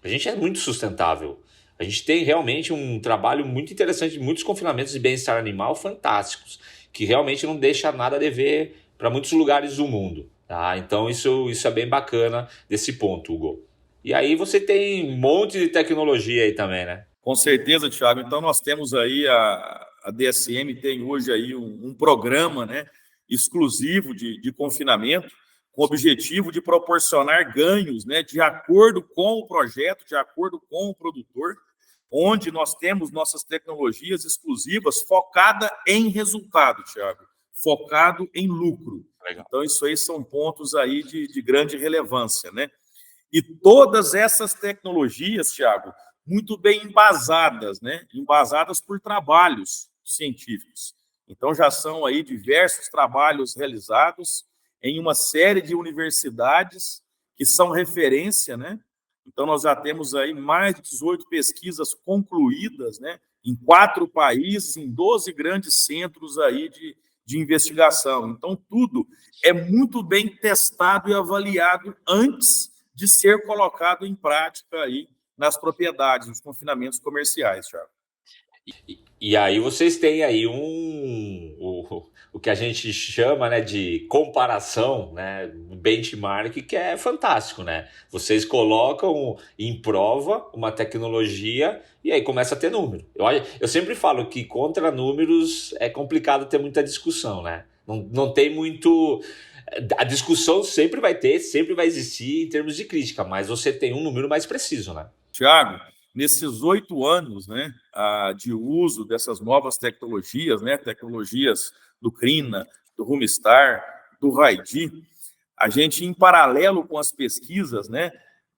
A gente é muito sustentável. A gente tem realmente um trabalho muito interessante, muitos confinamentos de bem-estar animal fantásticos, que realmente não deixa nada a dever para muitos lugares do mundo. Tá? Então isso é bem bacana desse ponto, Hugo. E aí você tem um monte de tecnologia aí também, né? Com certeza, Thiago. Então nós temos aí, a DSM tem hoje aí um programa, né, exclusivo de confinamento, com o objetivo de proporcionar ganhos, né, de acordo com o projeto, de acordo com o produtor, onde nós temos nossas tecnologias exclusivas focada em resultado, Thiago, focado em lucro. Legal. Então, isso aí são pontos aí de grande relevância, né? E todas essas tecnologias, Thiago, muito bem embasadas, né? Embasadas por trabalhos científicos. Então, já são aí diversos trabalhos realizados em uma série de universidades que são referência, né? Então, nós já temos aí mais de 18 pesquisas concluídas, né, em 4 países, em 12 grandes centros aí de investigação. Então, tudo é muito bem testado e avaliado antes de ser colocado em prática aí nas propriedades, nos confinamentos comerciais, Thiago. E aí vocês têm aí o que a gente chama, né, de comparação, né, benchmark, que é fantástico, né? Vocês colocam em prova uma tecnologia e aí começa a ter número. Eu sempre falo que contra números é complicado ter muita discussão, né? Não tem muito... A discussão sempre vai ter, sempre vai existir em termos de crítica, mas você tem um número mais preciso, né? Tiago, nesses 8 anos, né, de uso dessas novas tecnologias, né, tecnologias do Crina, do Rumstar, do Raidi, a gente, em paralelo com as pesquisas, né,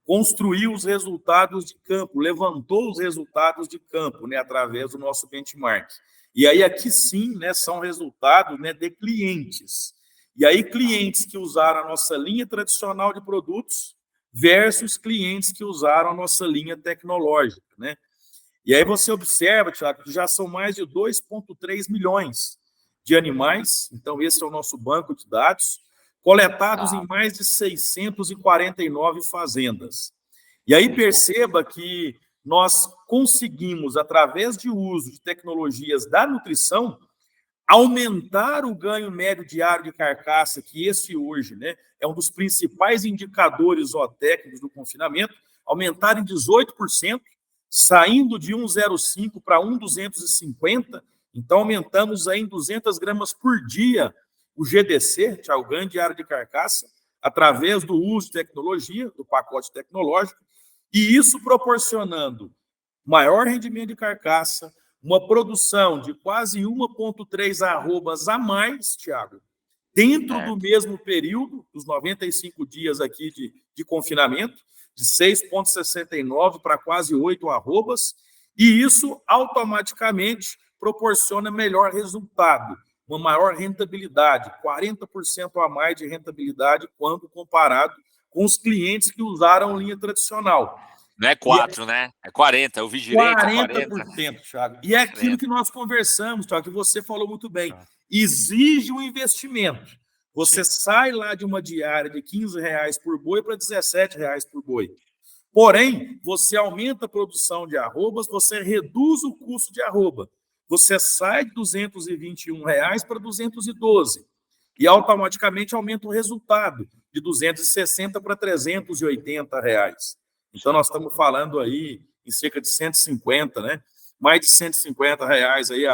construiu os resultados de campo, levantou os resultados de campo, né, através do nosso benchmark. E aí, aqui sim, né, são resultados, né, de clientes. E aí, clientes que usaram a nossa linha tradicional de produtos versus clientes que usaram a nossa linha tecnológica, né? E aí você observa, Tiago, que já são mais de 2,3 milhões de animais, então esse é o nosso banco de dados, coletados em mais de 649 fazendas. E aí perceba que nós conseguimos, através de uso de tecnologias da nutrição, aumentar o ganho médio diário de carcaça, que esse hoje, né, é um dos principais indicadores zootécnicos do confinamento, aumentar em 18%, saindo de 1,05 para 1,250, então aumentamos aí em 200 gramas por dia o GDC, que é o ganho diário de carcaça, através do uso de tecnologia, do pacote tecnológico, e isso proporcionando maior rendimento de carcaça, uma produção de quase 1,3 arrobas a mais, Tiago, dentro do mesmo período, dos 95 dias aqui de confinamento, de 6,69 para quase 8 arrobas, e isso automaticamente proporciona melhor resultado, uma maior rentabilidade, 40% a mais de rentabilidade quando comparado com os clientes que usaram linha tradicional. Não é 4, né? É 40, eu vi direito. 40%, Thiago. E é aquilo que nós conversamos, Thiago, que você falou muito bem. Exige um investimento. Você sai lá de uma diária de R$15 por boi para R$17 por boi. Porém, você aumenta a produção de arrobas, você reduz o custo de arroba. Você sai de R$221 para 212. E automaticamente aumenta o resultado de 260 para R$380. Então, nós estamos falando aí em cerca de 150, né? Mais de R$150 aí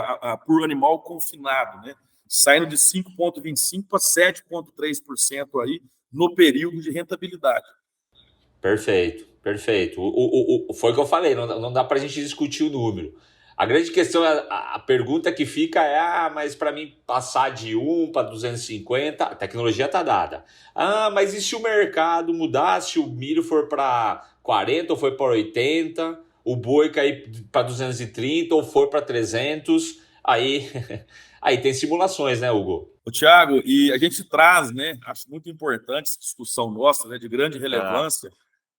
por animal confinado, né? Saindo de 5,25% para 7,3% aí no período de rentabilidade. Perfeito, perfeito. Foi o que eu falei, não dá para a gente discutir o número. A grande questão, a pergunta que fica é, mas para mim passar de 1 para 250, a tecnologia está dada. Mas e se o mercado mudar, se o milho for para 40 ou for para 80, o boi cair para 230 ou for para 300, aí tem simulações, né, Hugo? Tiago, e a gente traz, né, acho muito importante essa discussão nossa, né, de grande relevância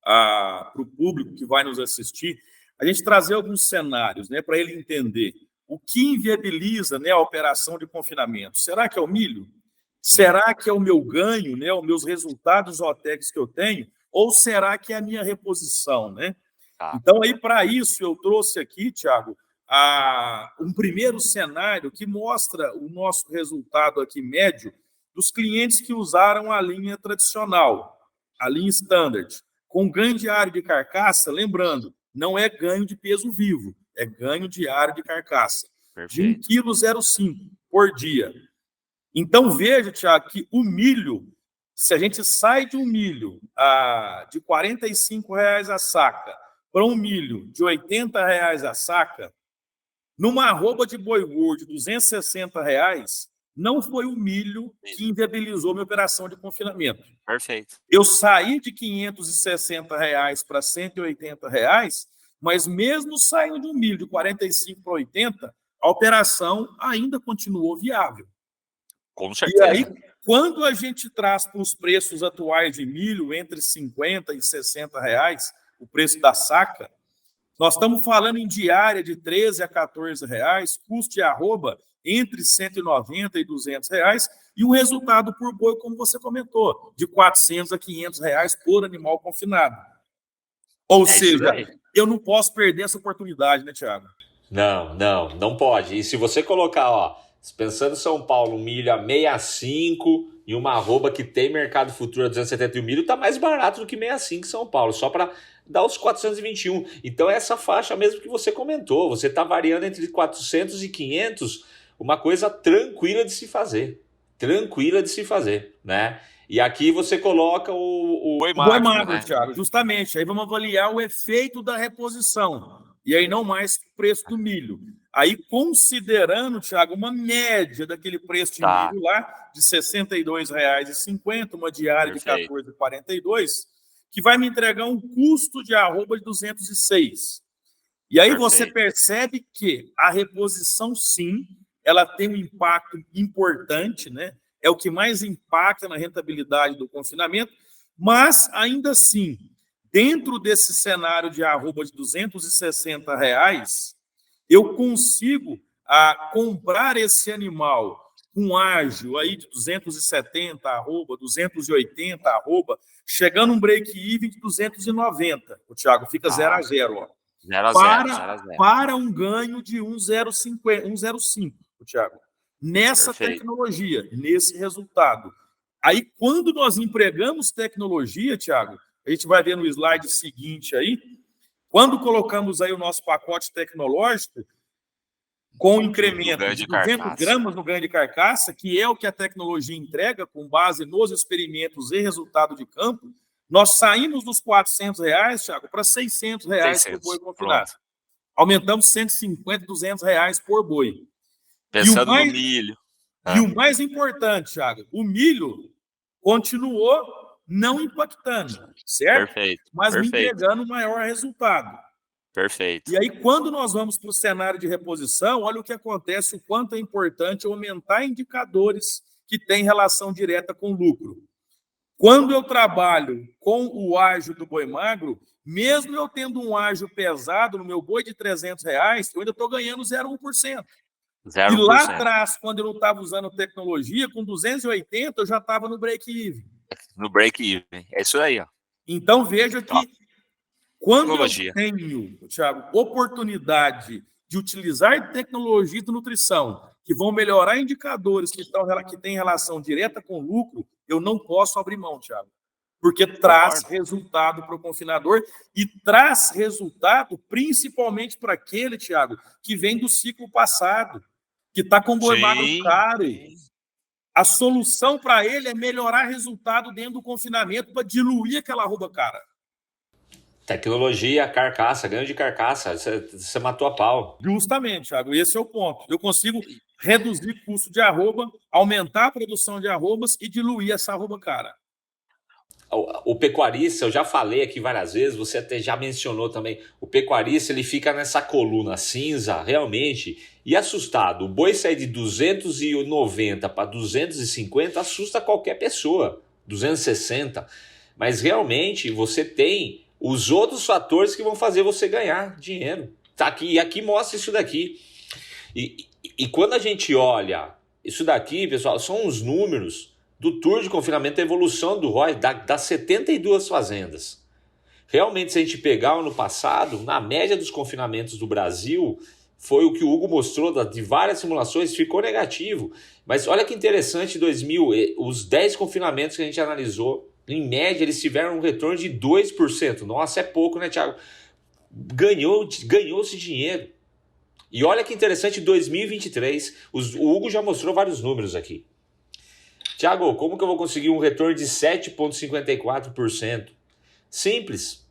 para o público que vai nos assistir, a gente trazer alguns cenários, né, para ele entender o que inviabiliza, né, a operação de confinamento. Será que é o milho? Será que é o meu ganho, né, os meus resultados zootécnicos que eu tenho? Ou será que é a minha reposição, né? Então, aí, para isso, eu trouxe aqui, Tiago, um primeiro cenário que mostra o nosso resultado aqui médio dos clientes que usaram a linha tradicional, a linha standard, com ganho diário de carcaça, lembrando, não é ganho de peso vivo, é ganho diário de carcaça, Perfeito. de 1,05 kg por dia. Então, veja, Tiago, que o milho, se a gente sai de um milho de R$45 a saca para um milho de R$80 a saca, numa arroba de boi gordo de R$260, não foi o milho que inviabilizou minha operação de confinamento. Perfeito. Eu saí de R$560 para R$180, mas mesmo saindo de um milho de 45 para 80, a operação ainda continuou viável. Com certeza. E aí, quando a gente traz para os preços atuais de milho, entre R$50 e R$60, o preço da saca, nós estamos falando em diária de R$13 a R$14, custo de arroba entre R$190 e R$200, e um resultado por boi, como você comentou, de R$400 a R$500 por animal confinado. Ou seja, eu não posso perder essa oportunidade, né, Thiago? Não pode. E se você colocar, pensando em São Paulo, um milho a 65 e uma arroba que tem mercado futuro a 270, e o milho está mais barato do que 65 em São Paulo, só para dar os 421. Então, essa faixa mesmo que você comentou, você está variando entre 400 e 500, uma coisa tranquila de se fazer. tranquila de se fazer, né? E aqui você coloca o Boi Boi magro, magro, né? Thiago, justamente. Aí vamos avaliar o efeito da reposição. E aí não mais o preço do milho. Aí, considerando, Thiago, uma média daquele preço de Tá, milho lá, de R$ 62,50, uma diária de perfeito. 14,42, que vai me entregar um custo de arroba de 206. E aí você Perfeito. percebe que a reposição, sim, ela tem um impacto importante, né? É o que mais impacta na rentabilidade do confinamento, mas ainda assim, dentro desse cenário de arroba de R$ 260, eu consigo comprar esse animal com ágio aí de 270, arroba, 280, arroba, chegando um break-even de 290. O Thiago fica 0 a 0, ó. 0 a 0, 0 a 0. Para um ganho de 1,05, Thiago. Nessa Perfeito. tecnologia, nesse resultado. Aí, quando nós empregamos tecnologia, Thiago, a gente vai ver no slide seguinte aí, quando colocamos aí o nosso pacote tecnológico, com um incremento ganho de de 200 carcaça. gramas no ganho de carcaça, que é o que a tecnologia entrega com base nos experimentos e resultado de campo, nós saímos dos R$ 400, Thiago, para R$ 600 por 600. boi confinado. Pronto. Aumentamos R$ 150, R$ 200 por boi. Pensando no milho. E o mais importante, Thiago, o milho continuou não impactando, certo? Perfeito. Mas me Perfeito. entregando maior resultado. Perfeito. E aí, quando nós vamos para o cenário de reposição, olha o que acontece, o quanto é importante aumentar indicadores que têm relação direta com lucro. Quando eu trabalho com o ágio do boi magro, mesmo eu tendo um ágio pesado no meu boi de R$ 300, eu ainda estou ganhando 0,1%. 0%. E lá atrás, quando eu não estava usando tecnologia, com 280, eu já estava no break-even. No break-even. É isso aí, ó. Então, veja que quando Tecnologia. eu tenho, Thiago, oportunidade de utilizar tecnologia de nutrição que vão melhorar indicadores que têm relação direta com lucro, eu não posso abrir mão, Thiago. Porque traz resultado para o confinador e traz resultado principalmente para aquele, Thiago, que vem do ciclo passado, que está com boi magro caro. A solução para ele é melhorar resultado dentro do confinamento para diluir aquela arroba cara. Tecnologia, carcaça, ganho de carcaça, você matou a pau. Justamente, Thiago, esse é o ponto. Eu consigo reduzir custo de arroba, aumentar a produção de arrobas e diluir essa arroba cara. O pecuarista, eu já falei aqui várias vezes, você até já mencionou também, o pecuarista ele fica nessa coluna cinza, realmente, e assustado. O boi sair de 290 para 250 assusta qualquer pessoa, 260. Mas realmente você tem os outros fatores que vão fazer você ganhar dinheiro. Tá aqui, e aqui mostra isso daqui. E quando a gente olha isso daqui, pessoal, são os números do tour de confinamento, da evolução do ROI das 72 fazendas. Realmente, se a gente pegar o ano passado, na média dos confinamentos do Brasil, foi o que o Hugo mostrou de várias simulações, ficou negativo. Mas olha que interessante, 2000, os 10 confinamentos que a gente analisou, em média, eles tiveram um retorno de 2%. Nossa, é pouco, né, Thiago? Ganhou-se dinheiro. E olha que interessante, 2023, o Hugo já mostrou vários números aqui. Thiago, como que eu vou conseguir um retorno de 7,54%? Simples.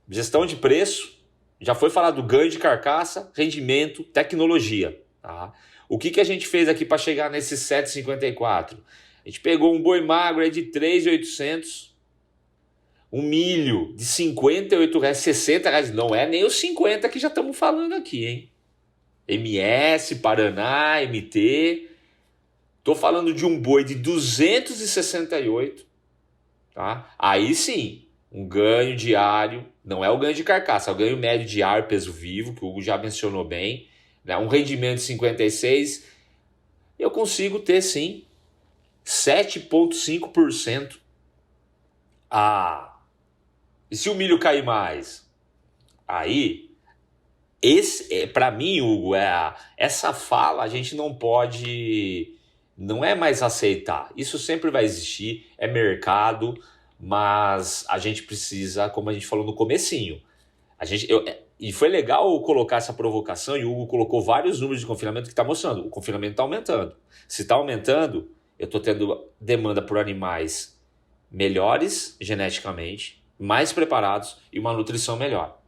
Gestão de preço, já foi falado do ganho de carcaça, rendimento, tecnologia. Tá? O que a gente fez aqui para chegar nesses 7,54%? A gente pegou um boi magro aí de 3.800, um milho de R$58, R$60, não é nem os 50 que já estamos falando aqui, hein? MS, Paraná, MT. Tô falando de um boi de 268, tá? Aí sim, um ganho diário, não é o ganho de carcaça, é o ganho médio diário peso vivo, que o Hugo já mencionou bem, né? Um rendimento de 56, eu consigo ter sim 7,5%. E se o milho cair mais? Aí, para mim, Hugo, essa fala a gente não pode, não é mais aceitar. Isso sempre vai existir, é mercado, mas a gente precisa, como a gente falou no comecinho, e foi legal colocar essa provocação, e o Hugo colocou vários números de confinamento que está mostrando. O confinamento está aumentando. Se está aumentando, eu estou tendo demanda por animais melhores geneticamente, mais preparados e uma nutrição melhor.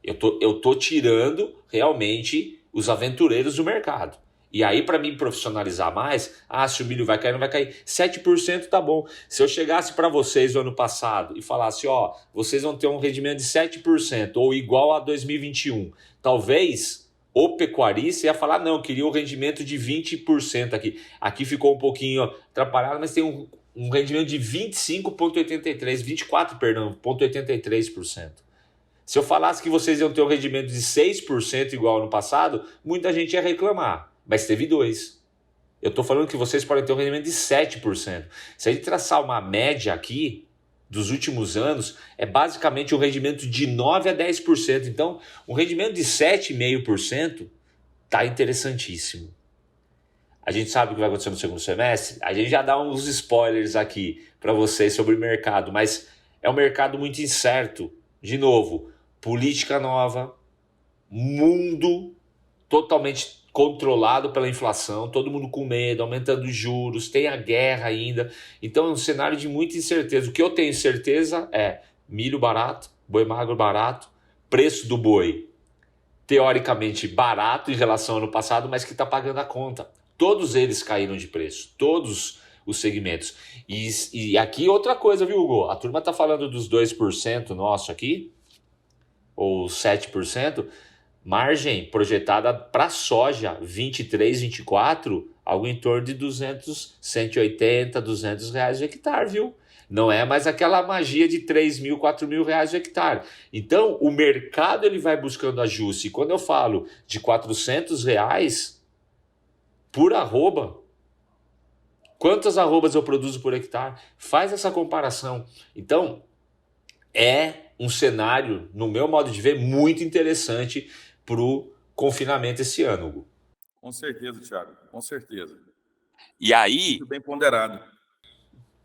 Eu tô tirando realmente os aventureiros do mercado. E aí, para mim profissionalizar mais, se o milho vai cair, não vai cair. 7% tá bom. Se eu chegasse para vocês no ano passado e falasse, vocês vão ter um rendimento de 7% ou igual a 2021, talvez o pecuarista ia falar, não, queria um rendimento de 20% aqui. Aqui ficou um pouquinho atrapalhado, mas tem um rendimento de 24,83%. Se eu falasse que vocês iam ter um rendimento de 6% igual no passado, muita gente ia reclamar, mas teve 2%. Eu estou falando que vocês podem ter um rendimento de 7%. Se a gente traçar uma média aqui dos últimos anos, é basicamente um rendimento de 9% a 10%. Então, um rendimento de 7,5% está interessantíssimo. A gente sabe o que vai acontecer no segundo semestre? A gente já dá uns spoilers aqui para vocês sobre o mercado, mas é um mercado muito incerto. De novo, política nova, mundo totalmente controlado pela inflação, todo mundo com medo, aumentando os juros, tem a guerra ainda. Então é um cenário de muita incerteza. O que eu tenho certeza é milho barato, boi magro barato, preço do boi teoricamente barato em relação ao ano passado, mas que está pagando a conta. Todos eles caíram de preço, todos os segmentos. E aqui outra coisa, viu, Hugo? A turma está falando dos 2% nosso aqui, ou 7%, margem projetada para soja 23, 24, algo em torno de 200, 180, 200 reais o hectare, viu? Não é mais aquela magia de 3 mil, 4 mil reais o hectare. Então, o mercado ele vai buscando ajuste. E quando eu falo de 400 reais por arroba, quantas arrobas eu produzo por hectare? Faz essa comparação. Então, é um cenário, no meu modo de ver, muito interessante para o confinamento esse ano, Hugo. Com certeza, Thiago, com certeza. E aí... Muito bem ponderado.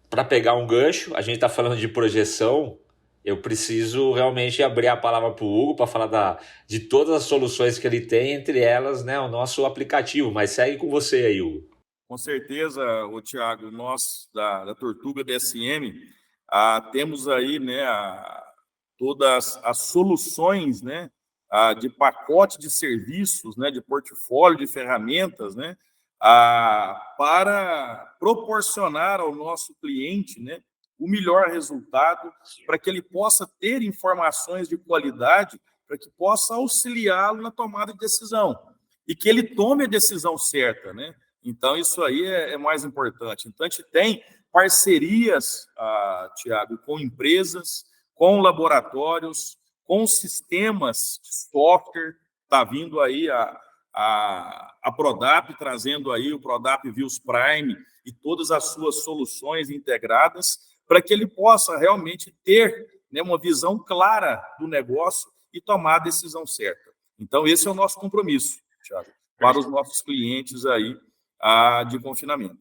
Para pegar um gancho, a gente está falando de projeção, eu preciso realmente abrir a palavra para o Hugo para falar de todas as soluções que ele tem, entre elas, né, o nosso aplicativo. Mas segue com você aí, Hugo. Com certeza, Thiago, nós da Tortuga DSM temos aí, né, todas as soluções, né, de pacote de serviços, né, de portfólio de ferramentas, né, para proporcionar ao nosso cliente, né, o melhor resultado, para que ele possa ter informações de qualidade, para que possa auxiliá-lo na tomada de decisão e que ele tome a decisão certa, né? Então, isso aí é mais importante. Então, a gente tem parcerias, Thiago, com empresas, com laboratórios, com sistemas de software. Está vindo aí a Prodap, trazendo aí o Prodap Views Prime e todas as suas soluções integradas, para que ele possa realmente ter, né, uma visão clara do negócio e tomar a decisão certa. Então, esse é o nosso compromisso, Thiago, para os nossos clientes aí de confinamento.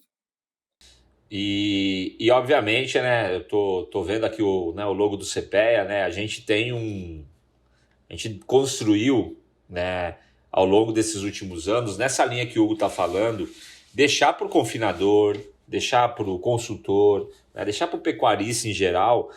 E obviamente, né, eu tô vendo aqui o logo do CPEA, né, a gente construiu, né, ao longo desses últimos anos, nessa linha que o Hugo está falando, deixar para o confinador, deixar para o consultor, né, deixar para o pecuarista em geral,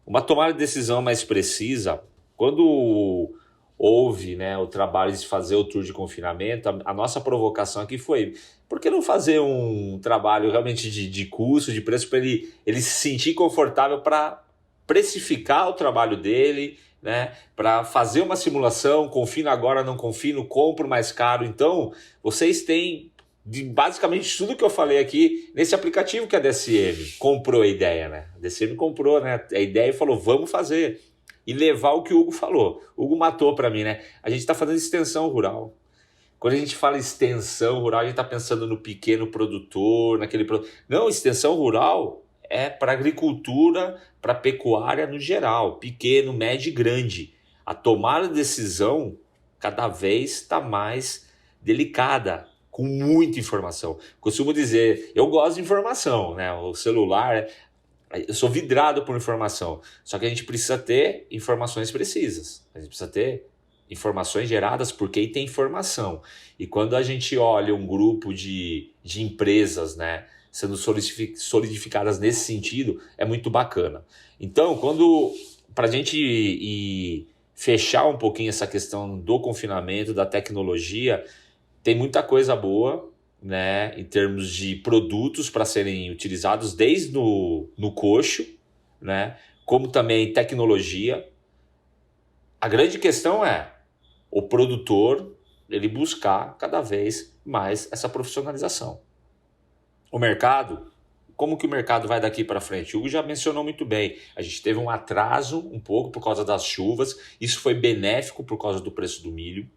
uma tomada de decisão mais precisa. Quando houve, né, o trabalho de fazer o tour de confinamento, a nossa provocação aqui foi, por que não fazer um trabalho realmente de custo, de preço, para ele se sentir confortável para precificar o trabalho dele, né, para fazer uma simulação, confino agora, não confino, compro mais caro. Então, vocês têm basicamente tudo que eu falei aqui nesse aplicativo que a DSM comprou a ideia, né? A DSM comprou, né, a ideia e falou, vamos fazer. E levar o que o Hugo falou. O Hugo matou para mim, né? A gente está fazendo extensão rural. Quando a gente fala extensão rural, a gente está pensando no pequeno produtor, naquele produto. Não, extensão rural é para agricultura, para pecuária no geral, pequeno, médio e grande. A tomada de decisão cada vez está mais delicada, com muita informação. Costumo dizer, eu gosto de informação, né? O celular, eu sou vidrado por informação, só que a gente precisa ter informações precisas, a gente precisa ter informações geradas por quem tem informação. E quando a gente olha um grupo de empresas, né, sendo solidificadas nesse sentido, é muito bacana. Então, para a gente ir fechar um pouquinho essa questão do confinamento, da tecnologia, tem muita coisa boa, né, em termos de produtos para serem utilizados desde no coxo, né, como também tecnologia. A grande questão é o produtor ele buscar cada vez mais essa profissionalização. O mercado, como que o mercado vai daqui para frente? O Hugo já mencionou muito bem, a gente teve um atraso um pouco por causa das chuvas, isso foi benéfico por causa do preço do milho.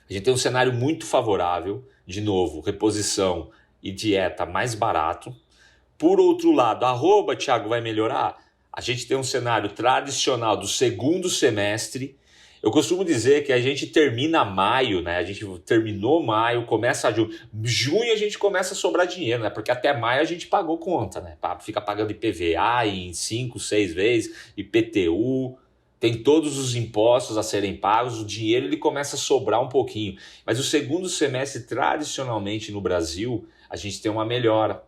A gente tem um cenário muito favorável, de novo, reposição e dieta mais barato. Por outro lado, a Thiago, vai melhorar? A gente tem um cenário tradicional do segundo semestre. Eu costumo dizer que a gente termina maio, né? A gente terminou maio, começa junho. Junho a gente começa a sobrar dinheiro, né? Porque até maio a gente pagou conta, né? Fica pagando IPVA em 5, 6 vezes, IPTU, tem todos os impostos a serem pagos, o dinheiro ele começa a sobrar um pouquinho. Mas o segundo semestre, tradicionalmente no Brasil, a gente tem uma melhora.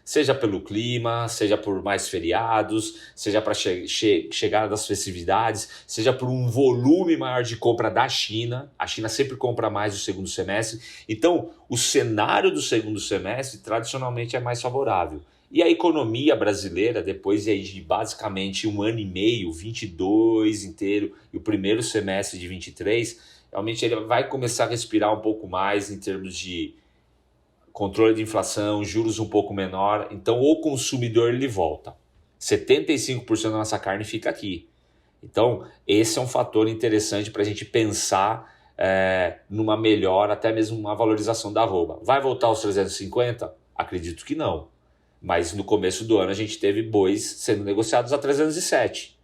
Seja pelo clima, seja por mais feriados, seja para chegada das festividades, seja por um volume maior de compra da China. A China sempre compra mais no segundo semestre. Então, o cenário do segundo semestre, tradicionalmente, é mais favorável. E a economia brasileira, depois de basicamente 1 ano e meio, 22 inteiro, e o primeiro semestre de 23, realmente ele vai começar a respirar um pouco mais em termos de controle de inflação, juros um pouco menor. Então o consumidor ele volta. 75% da nossa carne fica aqui. Então esse é um fator interessante para a gente pensar numa melhora, até mesmo uma valorização da arroba. Vai voltar aos 350? Acredito que não. Mas no começo do ano a gente teve bois sendo negociados a 307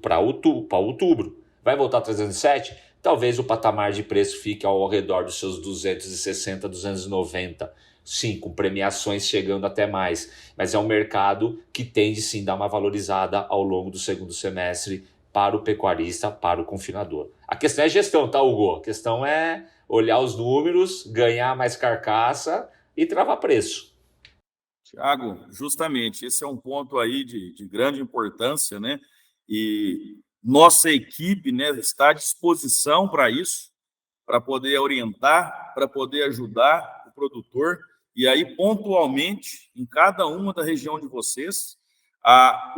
para outubro. Vai voltar a 307? Talvez o patamar de preço fique ao redor dos seus 260, 290. Sim, com premiações chegando até mais. Mas é um mercado que tende sim a dar uma valorizada ao longo do segundo semestre para o pecuarista, para o confinador. A questão é gestão, tá, Hugo? A questão é olhar os números, ganhar mais carcaça e travar preço. Tiago, justamente, esse é um ponto aí de grande importância, né? E nossa equipe, né, está à disposição para isso, para poder orientar, para poder ajudar o produtor. E aí, pontualmente, em cada uma da região de vocês,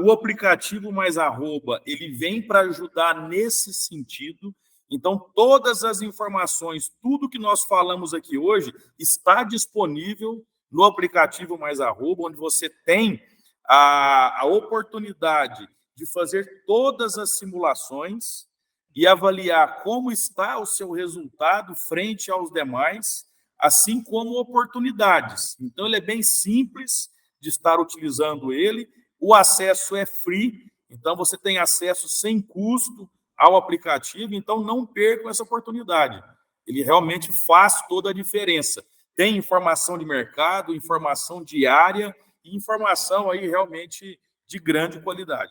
o aplicativo Mais Arroba, ele vem para ajudar nesse sentido. Então, todas as informações, tudo que nós falamos aqui hoje, está disponível no aplicativo Mais Arroba, onde você tem a oportunidade de fazer todas as simulações e avaliar como está o seu resultado frente aos demais, assim como oportunidades. Então, ele é bem simples de estar utilizando ele, o acesso é free, então você tem acesso sem custo ao aplicativo, então não percam essa oportunidade. Ele realmente faz toda a diferença. Tem informação de mercado, informação diária e informação aí realmente de grande qualidade.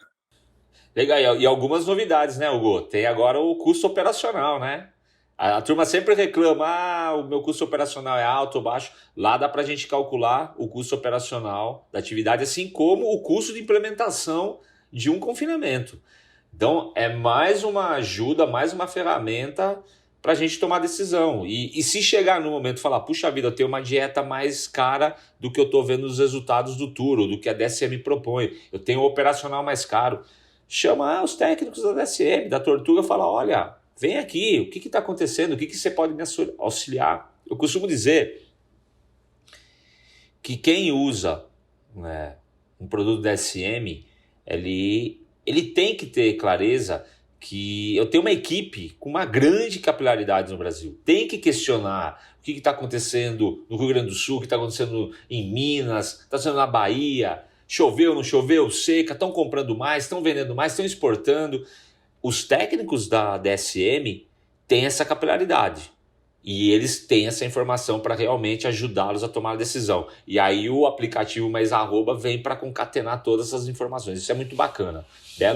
Legal, e algumas novidades, né, Hugo? Tem agora o custo operacional, né? A turma sempre reclama, o meu custo operacional é alto ou baixo. Lá dá para a gente calcular o custo operacional da atividade, assim como o custo de implementação de um confinamento. Então, é mais uma ajuda, mais uma ferramenta para a gente tomar decisão. E se chegar no momento e falar, puxa vida, eu tenho uma dieta mais cara do que eu estou vendo nos resultados do tour, ou do que a DSM propõe, eu tenho um operacional mais caro, chama os técnicos da DSM, da Tortuga, e fala, olha, vem aqui, o que está acontecendo, o que você pode me auxiliar? Eu costumo dizer que quem usa, né, um produto DSM, ele tem que ter clareza que eu tenho uma equipe com uma grande capilaridade no Brasil. Tem que questionar o que está acontecendo no Rio Grande do Sul, o que está acontecendo em Minas, está acontecendo na Bahia, choveu, não choveu, seca, estão comprando mais, estão vendendo mais, estão exportando. Os técnicos da DSM têm essa capilaridade e eles têm essa informação para realmente ajudá-los a tomar a decisão. E aí o aplicativo Mais Arroba vem para concatenar todas essas informações. Isso é muito bacana.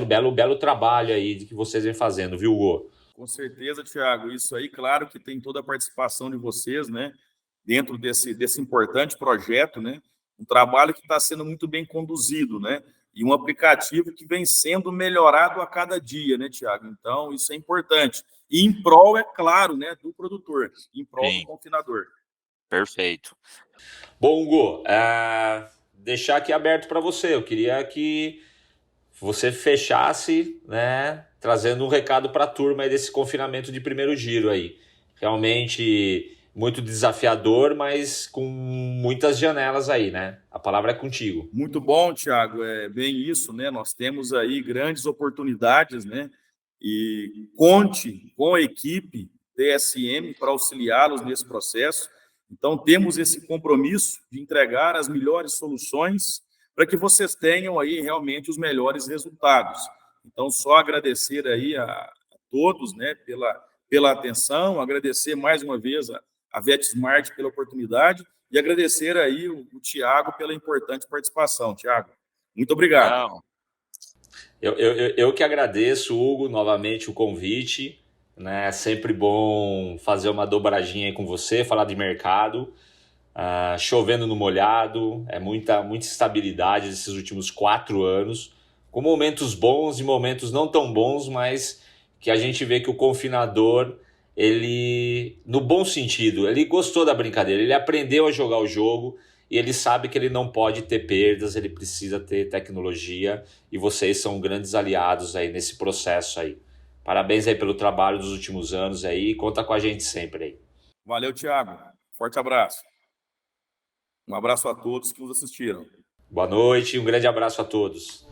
Belo trabalho aí que vocês vêm fazendo, viu, Hugo? Com certeza, Thiago. Isso aí, claro que tem toda a participação de vocês, né? Dentro desse importante projeto, né? um trabalho que está sendo muito bem conduzido, né? E um aplicativo que vem sendo melhorado a cada dia, né, Tiago? Então, isso é importante. E em prol, é claro, né, do produtor, em prol Sim. do confinador. Perfeito. Bom, Hugo, deixar aqui aberto para você. Eu queria que você fechasse, né, trazendo um recado para a turma aí desse confinamento de primeiro giro aí. Realmente muito desafiador, mas com muitas janelas aí, né? A palavra é contigo. Muito bom, Tiago. É bem isso, né? Nós temos aí grandes oportunidades, né? E conte com a equipe TSM para auxiliá-los nesse processo. Então, temos esse compromisso de entregar as melhores soluções para que vocês tenham aí realmente os resultados. Então, só agradecer aí a todos, né, pela atenção, agradecer mais uma vez a VetSmart pela oportunidade e agradecer aí o Tiago pela importante participação. Tiago, muito obrigado. Não. Eu que agradeço, Hugo, novamente o convite. Né? É sempre bom fazer uma dobradinha aí com você, falar de mercado. Chovendo no molhado, muita estabilidade nesses últimos 4 anos, com momentos bons e momentos não tão bons, mas que a gente vê que o confinador, ele, no bom sentido, ele gostou da brincadeira, ele aprendeu a jogar o jogo e ele sabe que ele não pode ter perdas, ele precisa ter tecnologia e vocês são grandes aliados aí nesse processo aí. Parabéns aí pelo trabalho dos últimos anos aí, conta com a gente sempre aí. Valeu, Tiago. Forte abraço. Um abraço a todos que nos assistiram. Boa noite e um grande abraço a todos.